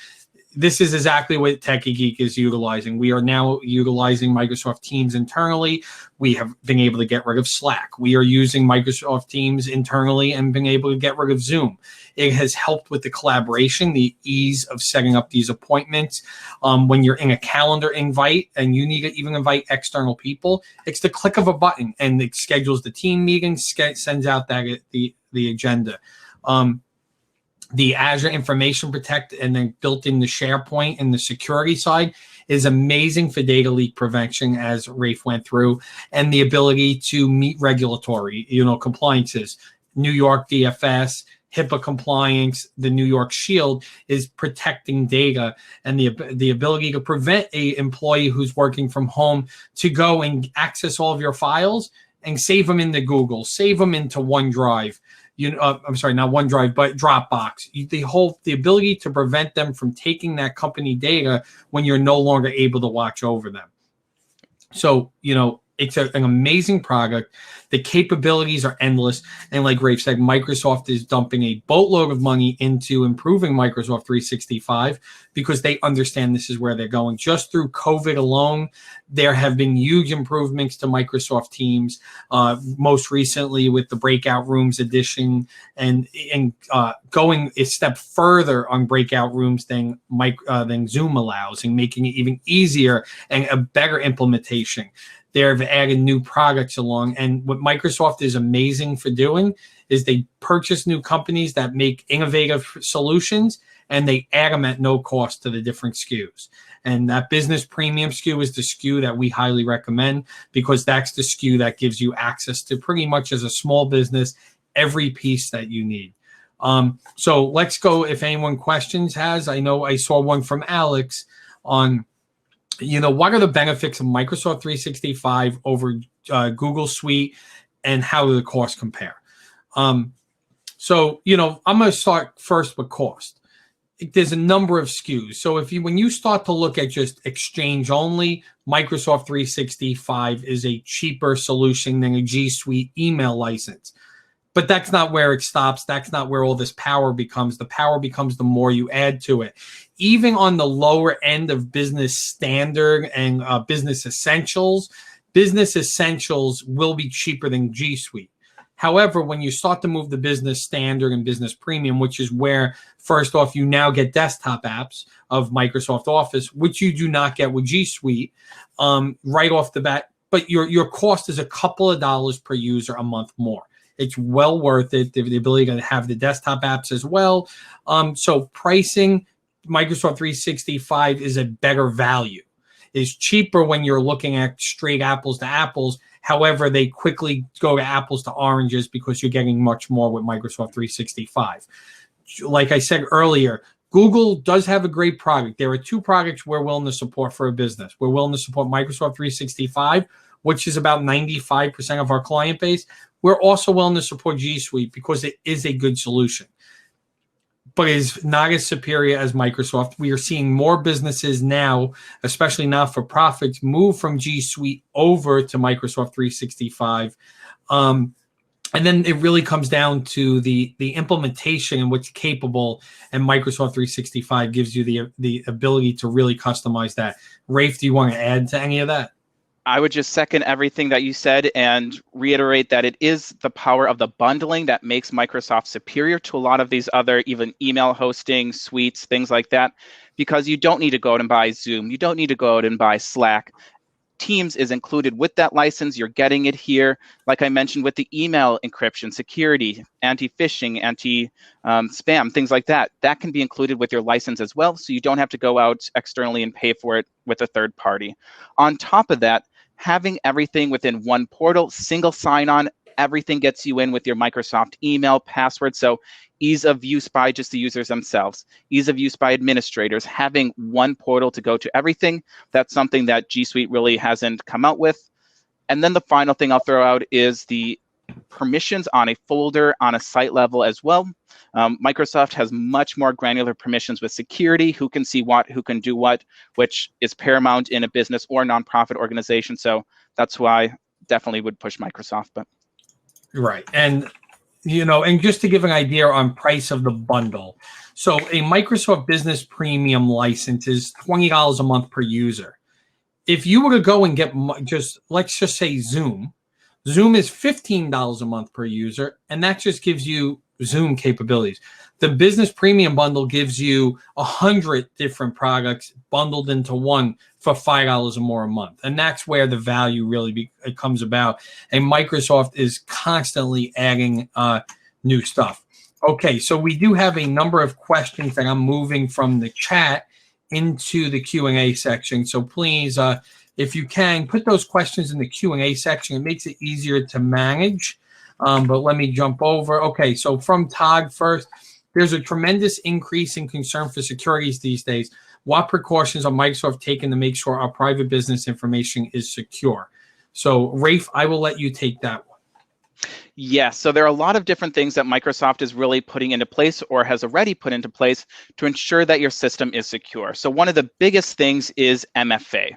This is exactly what Tekie Geek is utilizing. We are now utilizing Microsoft Teams internally. We have been able to get rid of Slack. We are using Microsoft Teams internally and been able to get rid of Zoom. It has helped with the collaboration, the ease of setting up these appointments. When you're in a calendar invite and you need to even invite external people, it's the click of a button and it schedules the team meeting, sends out the agenda. The Azure Information Protect and then built in the SharePoint and the security side is amazing for data leak prevention, as Rafe went through, and the ability to meet regulatory, compliances. New York DFS, HIPAA compliance, the New York Shield is protecting data, and the ability to prevent a employee who's working from home to go and access all of your files and save them into Google, save them into OneDrive. I'm sorry, not OneDrive, but Dropbox. The ability to prevent them from taking that company data when you're no longer able to watch over them. So, it's an amazing product. The capabilities are endless. And like Rafe said, Microsoft is dumping a boatload of money into improving Microsoft 365 because they understand this is where they're going. Just through COVID alone, there have been huge improvements to Microsoft Teams, most recently with the breakout rooms edition and going a step further on breakout rooms than Zoom allows and making it even easier and a better implementation. They've added new products along. And what Microsoft is amazing for doing is they purchase new companies that make innovative solutions and they add them at no cost to the different SKUs. And that business premium SKU is the SKU that we highly recommend because that's the SKU that gives you access to pretty much as a small business, every piece that you need. So let's go if anyone questions has. I know I saw one from Alex on what are the benefits of Microsoft 365 over Google Suite and how do the costs compare? So, I'm going to start first with cost. There's a number of SKUs. So when you start to look at just Exchange only, Microsoft 365 is a cheaper solution than a G Suite email license. But that's not where it stops. That's not where all this power becomes. The power becomes the more you add to it. Even on the lower end of business standard and business essentials will be cheaper than G Suite. However, when you start to move the business standard and business premium, which is where, first off, you now get desktop apps of Microsoft Office, which you do not get with G Suite right off the bat. But your cost is a couple of dollars per user a month more. It's well worth it. The ability to have the desktop apps as well. So pricing, Microsoft 365 is a better value. It's cheaper when you're looking at straight apples to apples. However, they quickly go to apples to oranges because you're getting much more with Microsoft 365. Like I said earlier, Google does have a great product. There are two products we're willing to support for a business. We're willing to support Microsoft 365, which is about 95% of our client base. We're also willing to support G Suite because it is a good solution, but it is not as superior as Microsoft. We are seeing more businesses now, especially not-for-profits, move from G Suite over to Microsoft 365. And then it really comes down to the implementation and what's capable, and Microsoft 365 gives you the ability to really customize that. Rafe, do you want to add to any of that? I would just second everything that you said and reiterate that it is the power of the bundling that makes Microsoft superior to a lot of these other even email hosting suites, things like that, because you don't need to go out and buy Zoom. You don't need to go out and buy Slack. Teams is included with that license. You're getting it here. Like I mentioned with the email encryption, security, anti-phishing, anti-spam, things like that. That can be included with your license as well, so you don't have to go out externally and pay for it with a third party. On top of that, having everything within one portal, single sign-on, everything gets you in with your Microsoft email, password. So ease of use by just the users themselves, ease of use by administrators, having one portal to go to everything. That's something that G Suite really hasn't come out with. And then the final thing I'll throw out is the permissions on a folder on a site level as well. Microsoft has much more granular permissions with security, who can see what, who can do what, which is paramount in a business or nonprofit organization. So that's why definitely would push Microsoft. But Right. And, you know, and just to give an idea on price of the bundle. So a Microsoft Business Premium license is $20 a month per user. If you were to go and get let's just say Zoom is $15 a month per user, and that just gives you Zoom capabilities. The Business Premium bundle gives you 100 different products bundled into one for $5 or more a month. And that's where the value really comes about. And Microsoft is constantly adding new stuff. Okay, so we do have a number of questions that I'm moving from the chat into the Q&A section. So please, if you can, put those questions in the Q&A section. It makes it easier to manage. But let me jump over. Okay, so from Todd first, there's a tremendous increase in concern for securities these days. What precautions are Microsoft taking to make sure our private business information is secure? So, Rafe, I will let you take that one. Yes, so there are a lot of different things that Microsoft is really putting into place or has already put into place to ensure that your system is secure. So one of the biggest things is MFA.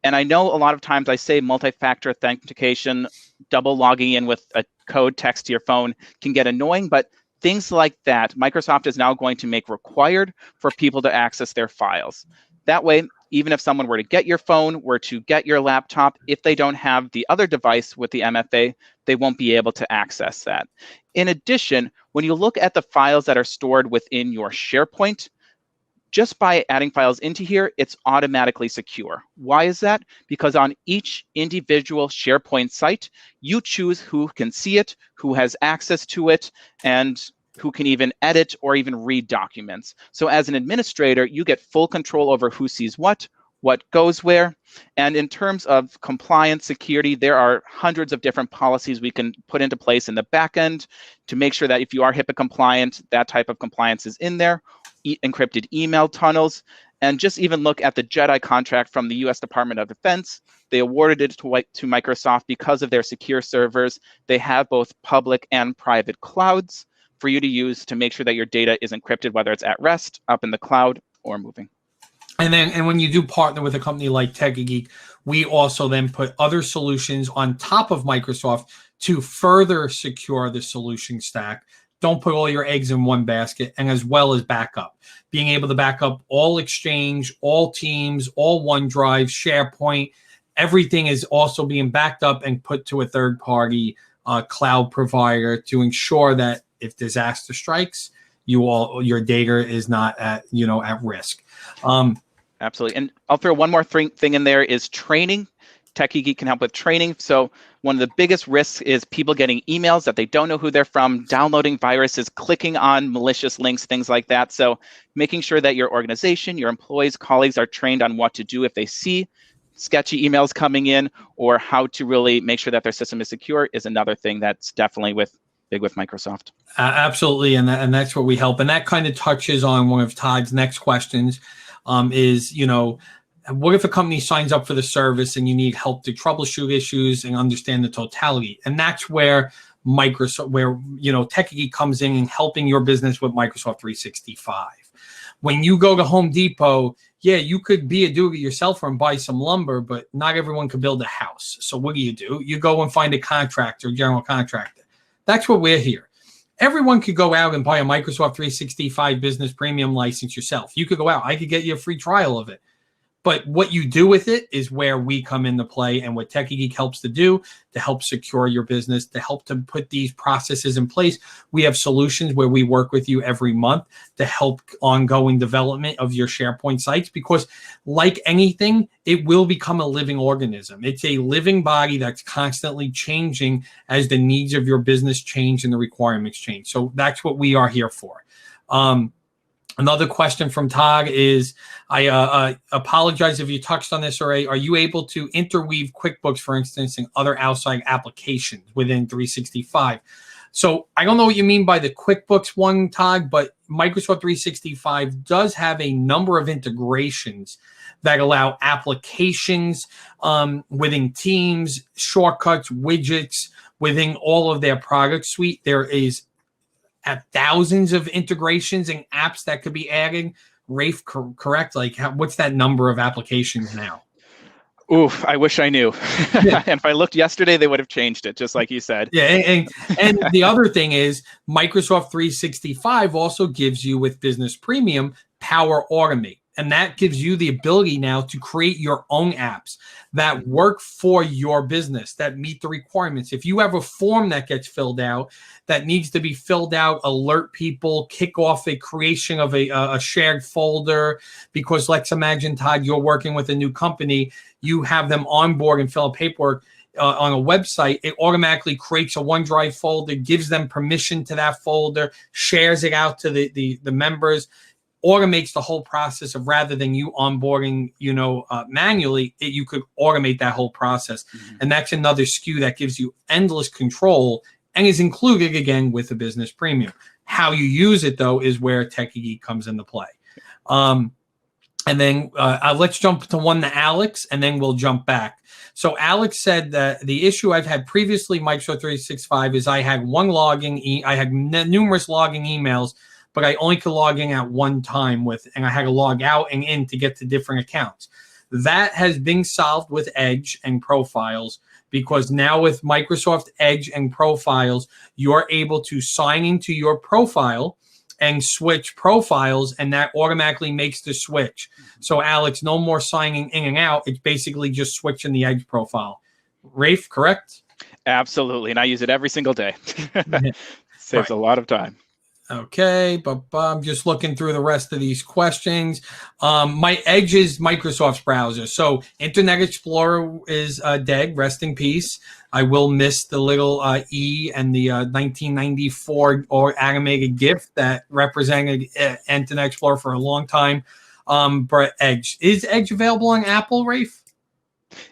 And I know a lot of times I say multi-factor authentication, double logging in with a code text to your phone can get annoying, but things like that, Microsoft is now going to make required for people to access their files. That way, even if someone were to get your phone, were to get your laptop, if they don't have the other device with the MFA, they won't be able to access that. In addition, when you look at the files that are stored within your SharePoint, just by adding files into here, it's automatically secure. Why is that? Because on each individual SharePoint site, you choose who can see it, who has access to it, and who can even edit or even read documents. So as an administrator, you get full control over who sees what goes where. And in terms of compliance, security, there are hundreds of different policies we can put into place in the back end to make sure that if you are HIPAA compliant, that type of compliance is in there. Encrypted email tunnels, and just even look at the JEDI contract from the US Department of Defense. They awarded it to Microsoft because of their secure servers. They have both public and private clouds for you to use to make sure that your data is encrypted, whether it's at rest, up in the cloud, or moving. And when you do partner with a company like Tekie Geek, we also then put other solutions on top of Microsoft to further secure the solution stack. Don't put all your eggs in one basket, and as well as backup. Being able to back up all Exchange, all Teams, all OneDrive, SharePoint, everything is also being backed up and put to a third-party cloud provider to ensure that if disaster strikes, your data is not at risk. Absolutely. And I'll throw one more thing in there is training. Tekie Geek can help with training. So one of the biggest risks is people getting emails that they don't know who they're from, downloading viruses, clicking on malicious links, things like that. So making sure that your organization, your employees, colleagues are trained on what to do if they see sketchy emails coming in, or how to really make sure that their system is secure is another thing that's definitely big with Microsoft. Absolutely, and that's where we help. And that kind of touches on one of Todd's next questions, is, what if a company signs up for the service and you need help to troubleshoot issues and understand the totality? And that's where Tekie Geek comes in and helping your business with Microsoft 365. When you go to Home Depot, yeah, you could be a do-it-yourselfer and buy some lumber, but not everyone could build a house. So what do? You go and find a contractor, general contractor. That's what we're here. Everyone could go out and buy a Microsoft 365 Business Premium license yourself. You could go out. I could get you a free trial of it. But what you do with it is where we come into play, and what Tekie Geek helps to do to help secure your business, to help to put these processes in place. We have solutions where we work with you every month to help ongoing development of your SharePoint sites, because like anything, it will become a living organism. It's a living body that's constantly changing as the needs of your business change and the requirements change. So that's what we are here for. Another question from Todd is, I apologize if you touched on this already. Are you able to interweave QuickBooks, for instance, and other outside applications within 365? So I don't know what you mean by the QuickBooks one, Todd, but Microsoft 365 does have a number of integrations that allow applications within Teams, shortcuts, widgets, within all of their product suite. There is at thousands of integrations and apps that could be added. Rafe, correct? Like, what's that number of applications now? Oof, I wish I knew. Yeah. And if I looked yesterday, they would have changed it, just like you said. Yeah, and the other thing is Microsoft 365 also gives you, with Business Premium, Power Automate. And that gives you the ability now to create your own apps that work for your business, that meet the requirements. If you have a form that gets filled out, that needs to be filled out, alert people, kick off a creation of a shared folder, because let's imagine, Todd, you're working with a new company, you have them onboard and fill out paperwork on a website, it automatically creates a OneDrive folder, gives them permission to that folder, shares it out to the members, automates the whole process of, rather than you onboarding, manually, you could automate that whole process. And that's another SKU that gives you endless control and is included again with the Business Premium. How you use it, though, is where Tekie Geek comes into play. And then let's jump to one to Alex, and then we'll jump back. So Alex said that the issue I've had previously, Microsoft 365, is I had I had numerous logging emails, but I only could log in at one time and I had to log out and in to get to different accounts. That has been solved with Edge and Profiles, because now with Microsoft Edge and Profiles, you're able to sign into your profile and switch profiles, and that automatically makes the switch. So Alex, no more signing in and out. It's basically just switching the Edge profile. Rafe, correct? Absolutely, and I use it every single day. Saves a lot of time. Okay, but I'm just looking through the rest of these questions. My Edge is Microsoft's browser. So Internet Explorer is dead, rest in peace. I will miss the little E and the 1994 or animated GIF that represented Internet Explorer for a long time. But Edge. Is Edge available on Apple, Rafe?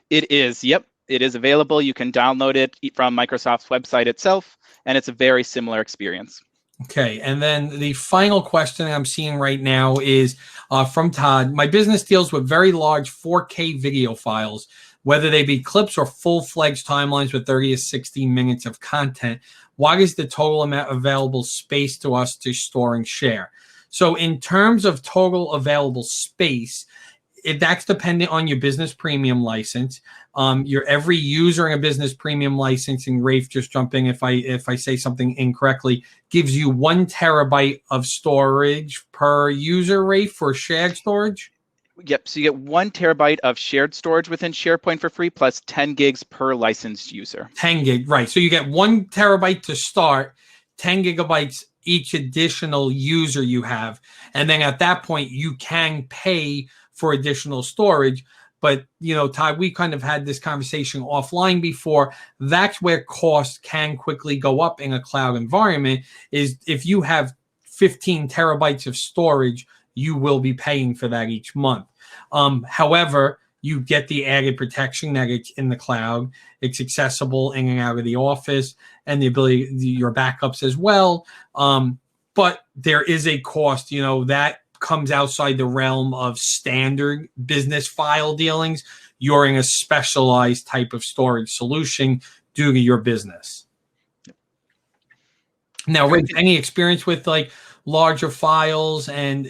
It is, yep. It is available. You can download it from Microsoft's website itself, and it's a very similar experience. Okay, and then the final question I'm seeing right now is from Todd. My business deals with very large 4K video files, whether they be clips or full-fledged timelines with 30 to 60 minutes of content. What is the total amount of available space to us to store and share? So in terms of total available space, that's dependent on your Business Premium license. Your every user in a Business Premium license, and Rafe, just jumping if I say something incorrectly, gives you 1 terabyte of storage per user, Rafe, for shared storage. Yep. So you get 1 terabyte of shared storage within SharePoint for free, plus 10 gigs per licensed user. 10 gig, right? So you get 1 terabyte to start, 10 gigabytes each additional user you have, and then at that point you can pay for additional storage. But, Todd, we kind of had this conversation offline before. That's where cost can quickly go up in a cloud environment, is if you have 15 terabytes of storage, you will be paying for that each month. However, you get the added protection that it's in the cloud. It's accessible in and out of the office, and the ability, your backups as well. But there is a cost, that comes outside the realm of standard business file dealings. You're in a specialized type of storage solution due to your business. Now, Rick, any experience with like larger files and,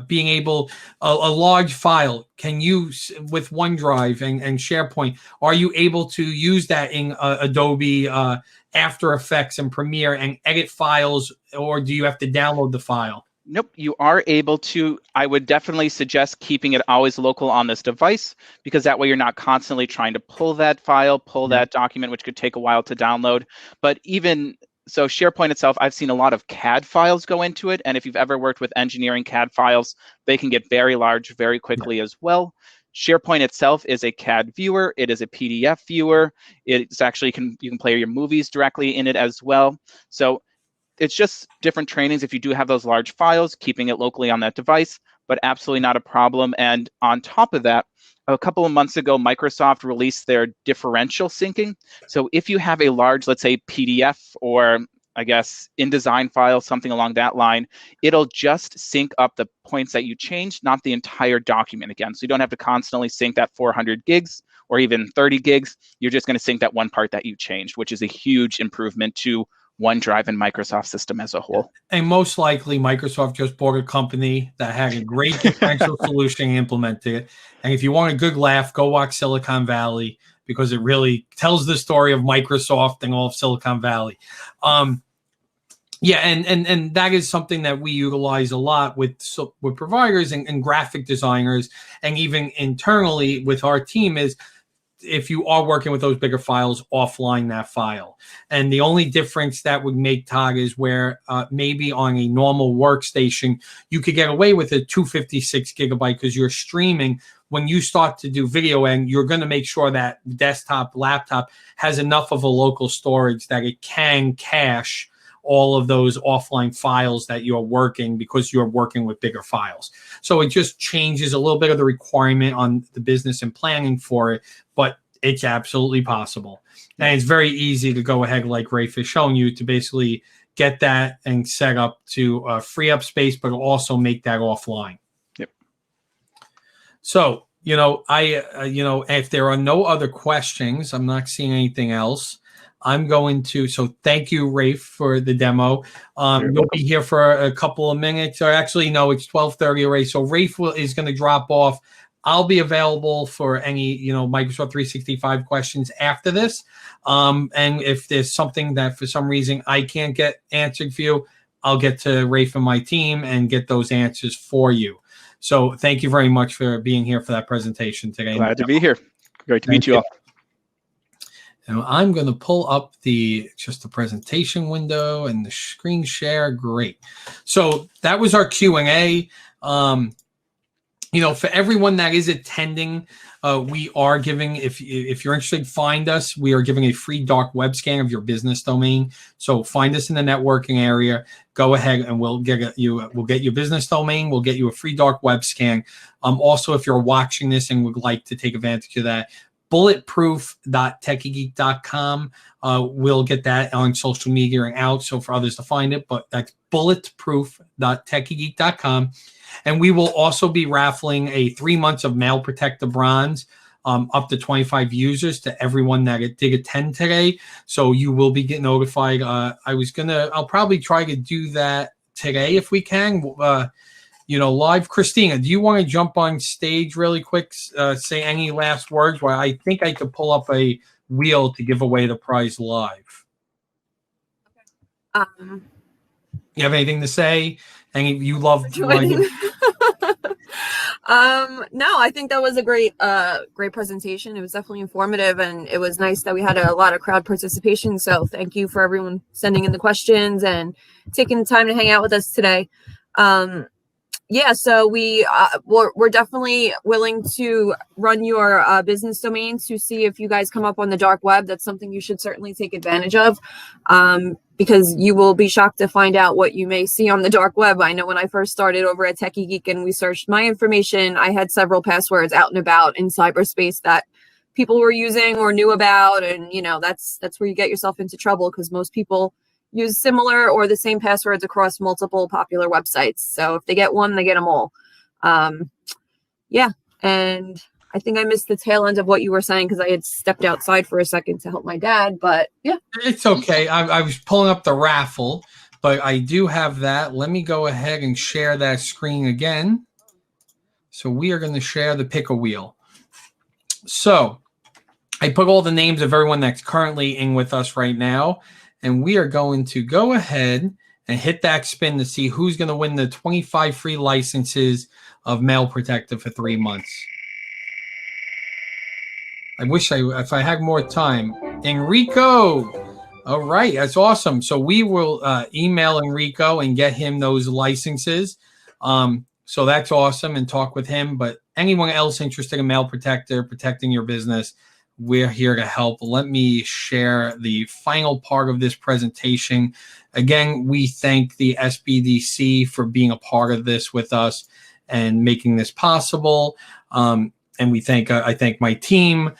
being able, a large file, can you, with OneDrive and SharePoint, are you able to use that in Adobe After Effects and Premiere and edit files, or do you have to download the file? Nope, you are able to. I would definitely suggest keeping it always local on this device, because that way you're not constantly trying to pull that file, pull that document, which could take a while to download. But even so, SharePoint itself, I've seen a lot of CAD files go into it. And if you've ever worked with engineering CAD files, they can get very large very quickly as well. SharePoint itself is a CAD viewer. It is a PDF viewer. It's actually, you can play your movies directly in it as well. So it's just different trainings. If you do have those large files, keeping it locally on that device, but absolutely not a problem. And on top of that, a couple of months ago, Microsoft released their differential syncing. So if you have a large, let's say PDF, or I guess InDesign file, something along that line, it'll just sync up the points that you changed, not the entire document again. So you don't have to constantly sync that 400 gigs or even 30 gigs. You're just going to sync that one part that you changed, which is a huge improvement to OneDrive and Microsoft system as a whole. And most likely, Microsoft just bought a company that had a great differential solution and implemented it. And if you want a good laugh, go watch Silicon Valley, because it really tells the story of Microsoft and all of Silicon Valley. Yeah, and that is something that we utilize a lot with providers and graphic designers, and even internally with our team, is if you are working with those bigger files, offline that file. And the only difference that would make, Todd, is where maybe on a normal workstation, you could get away with a 256 gigabyte because you're streaming. When you start to do video, and you're going to make sure that desktop, laptop has enough of a local storage that it can cache all of those offline files that you're working, because you're working with bigger files. So it just changes a little bit of the requirement on the business and planning for it, but it's absolutely possible. And it's very easy to go ahead, like Rafe has shown you, to basically get that and set up to free up space, but also make that offline. Yep. So, if there are no other questions, I'm not seeing anything else. I'm going to, so thank you, Rafe, for the demo. You'll be here for a couple of minutes, or actually, no, it's 12:30 already. So Rafe is going to drop off. I'll be available for any, Microsoft 365 questions after this. And if there's something that for some reason I can't get answered for you, I'll get to Rafe and my team and get those answers for you. So thank you very much for being here for that presentation today. Glad to be here. Great to meet you all. And I'm going to pull up just the presentation window and the screen share. Great. So that was our Q&A. For everyone that is attending, we are giving, if you're interested, find us. We are giving a free dark web scan of your business domain. So find us in the networking area. Go ahead and we'll get your business domain. We'll get you a free dark web scan. Also, if you're watching this and would like to take advantage of that, bulletproof.tekiegeek.com. We'll get that on social media and out, so for others to find it, but that's bulletproof.tekiegeek.com. And we will also be raffling a 3 months of Mail Protector Bronze, up to 25 users, to everyone that did attend today. So you will be getting notified. I'll probably try to do that today if we can. Live. Christina, do you want to jump on stage really quick, say any last words? Well, I think I could pull up a wheel to give away the prize live. You have anything to say? You love no, I think that was a great presentation. It was definitely informative, and it was nice that we had a lot of crowd participation. So thank you for everyone sending in the questions and taking the time to hang out with us today. Yeah, so we're definitely willing to run your business domain to see if you guys come up on the dark web. That's something you should certainly take advantage of, because you will be shocked to find out what you may see on the dark web. I know when I first started over at Tekie Geek and we searched my information, I had several passwords out and about in cyberspace that people were using or knew about, and that's where you get yourself into trouble, because most people use similar or the same passwords across multiple popular websites. So if they get one, they get them all. Yeah. And I think I missed the tail end of what you were saying, because I had stepped outside for a second to help my dad, but yeah. It's okay. I was pulling up the raffle, but I do have that. Let me go ahead and share that screen again. So we are going to share the pick a wheel. So I put all the names of everyone that's currently in with us right now. And we are going to go ahead and hit that spin to see who's going to win the 25 free licenses of Mail Protector for 3 months. I wish if I had more time. Enrico. All right, that's awesome. So we will email Enrico and get him those licenses. So that's awesome, and talk with him. But anyone else interested in Mail Protector, protecting your business, we're here to help. Let me share the final part of this presentation. Again, we thank the SBDC for being a part of this with us and making this possible. And we thank I thank my team,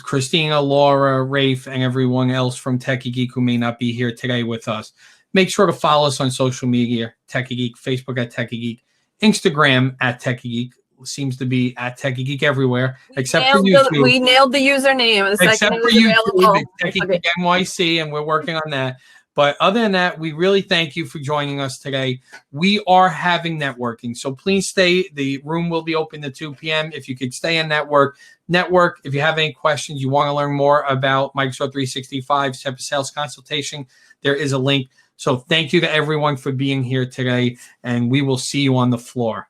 Christina, Laura, Rafe, and everyone else from Tekie Geek who may not be here today with us. Make sure to follow us on social media, Tekie Geek, Facebook at Tekie Geek, Instagram at Tekie Geek. Seems to be at Tekie Geek everywhere, except for YouTube. We nailed the username. Except for YouTube, Tekie Geek NYC, and we're working on that. But other than that, we really thank you for joining us today. We are having networking, so please stay. The room will be open to 2 p.m. If you could stay in network. If you have any questions, you want to learn more about Microsoft 365 sales consultation, there is a link. So thank you to everyone for being here today, and we will see you on the floor.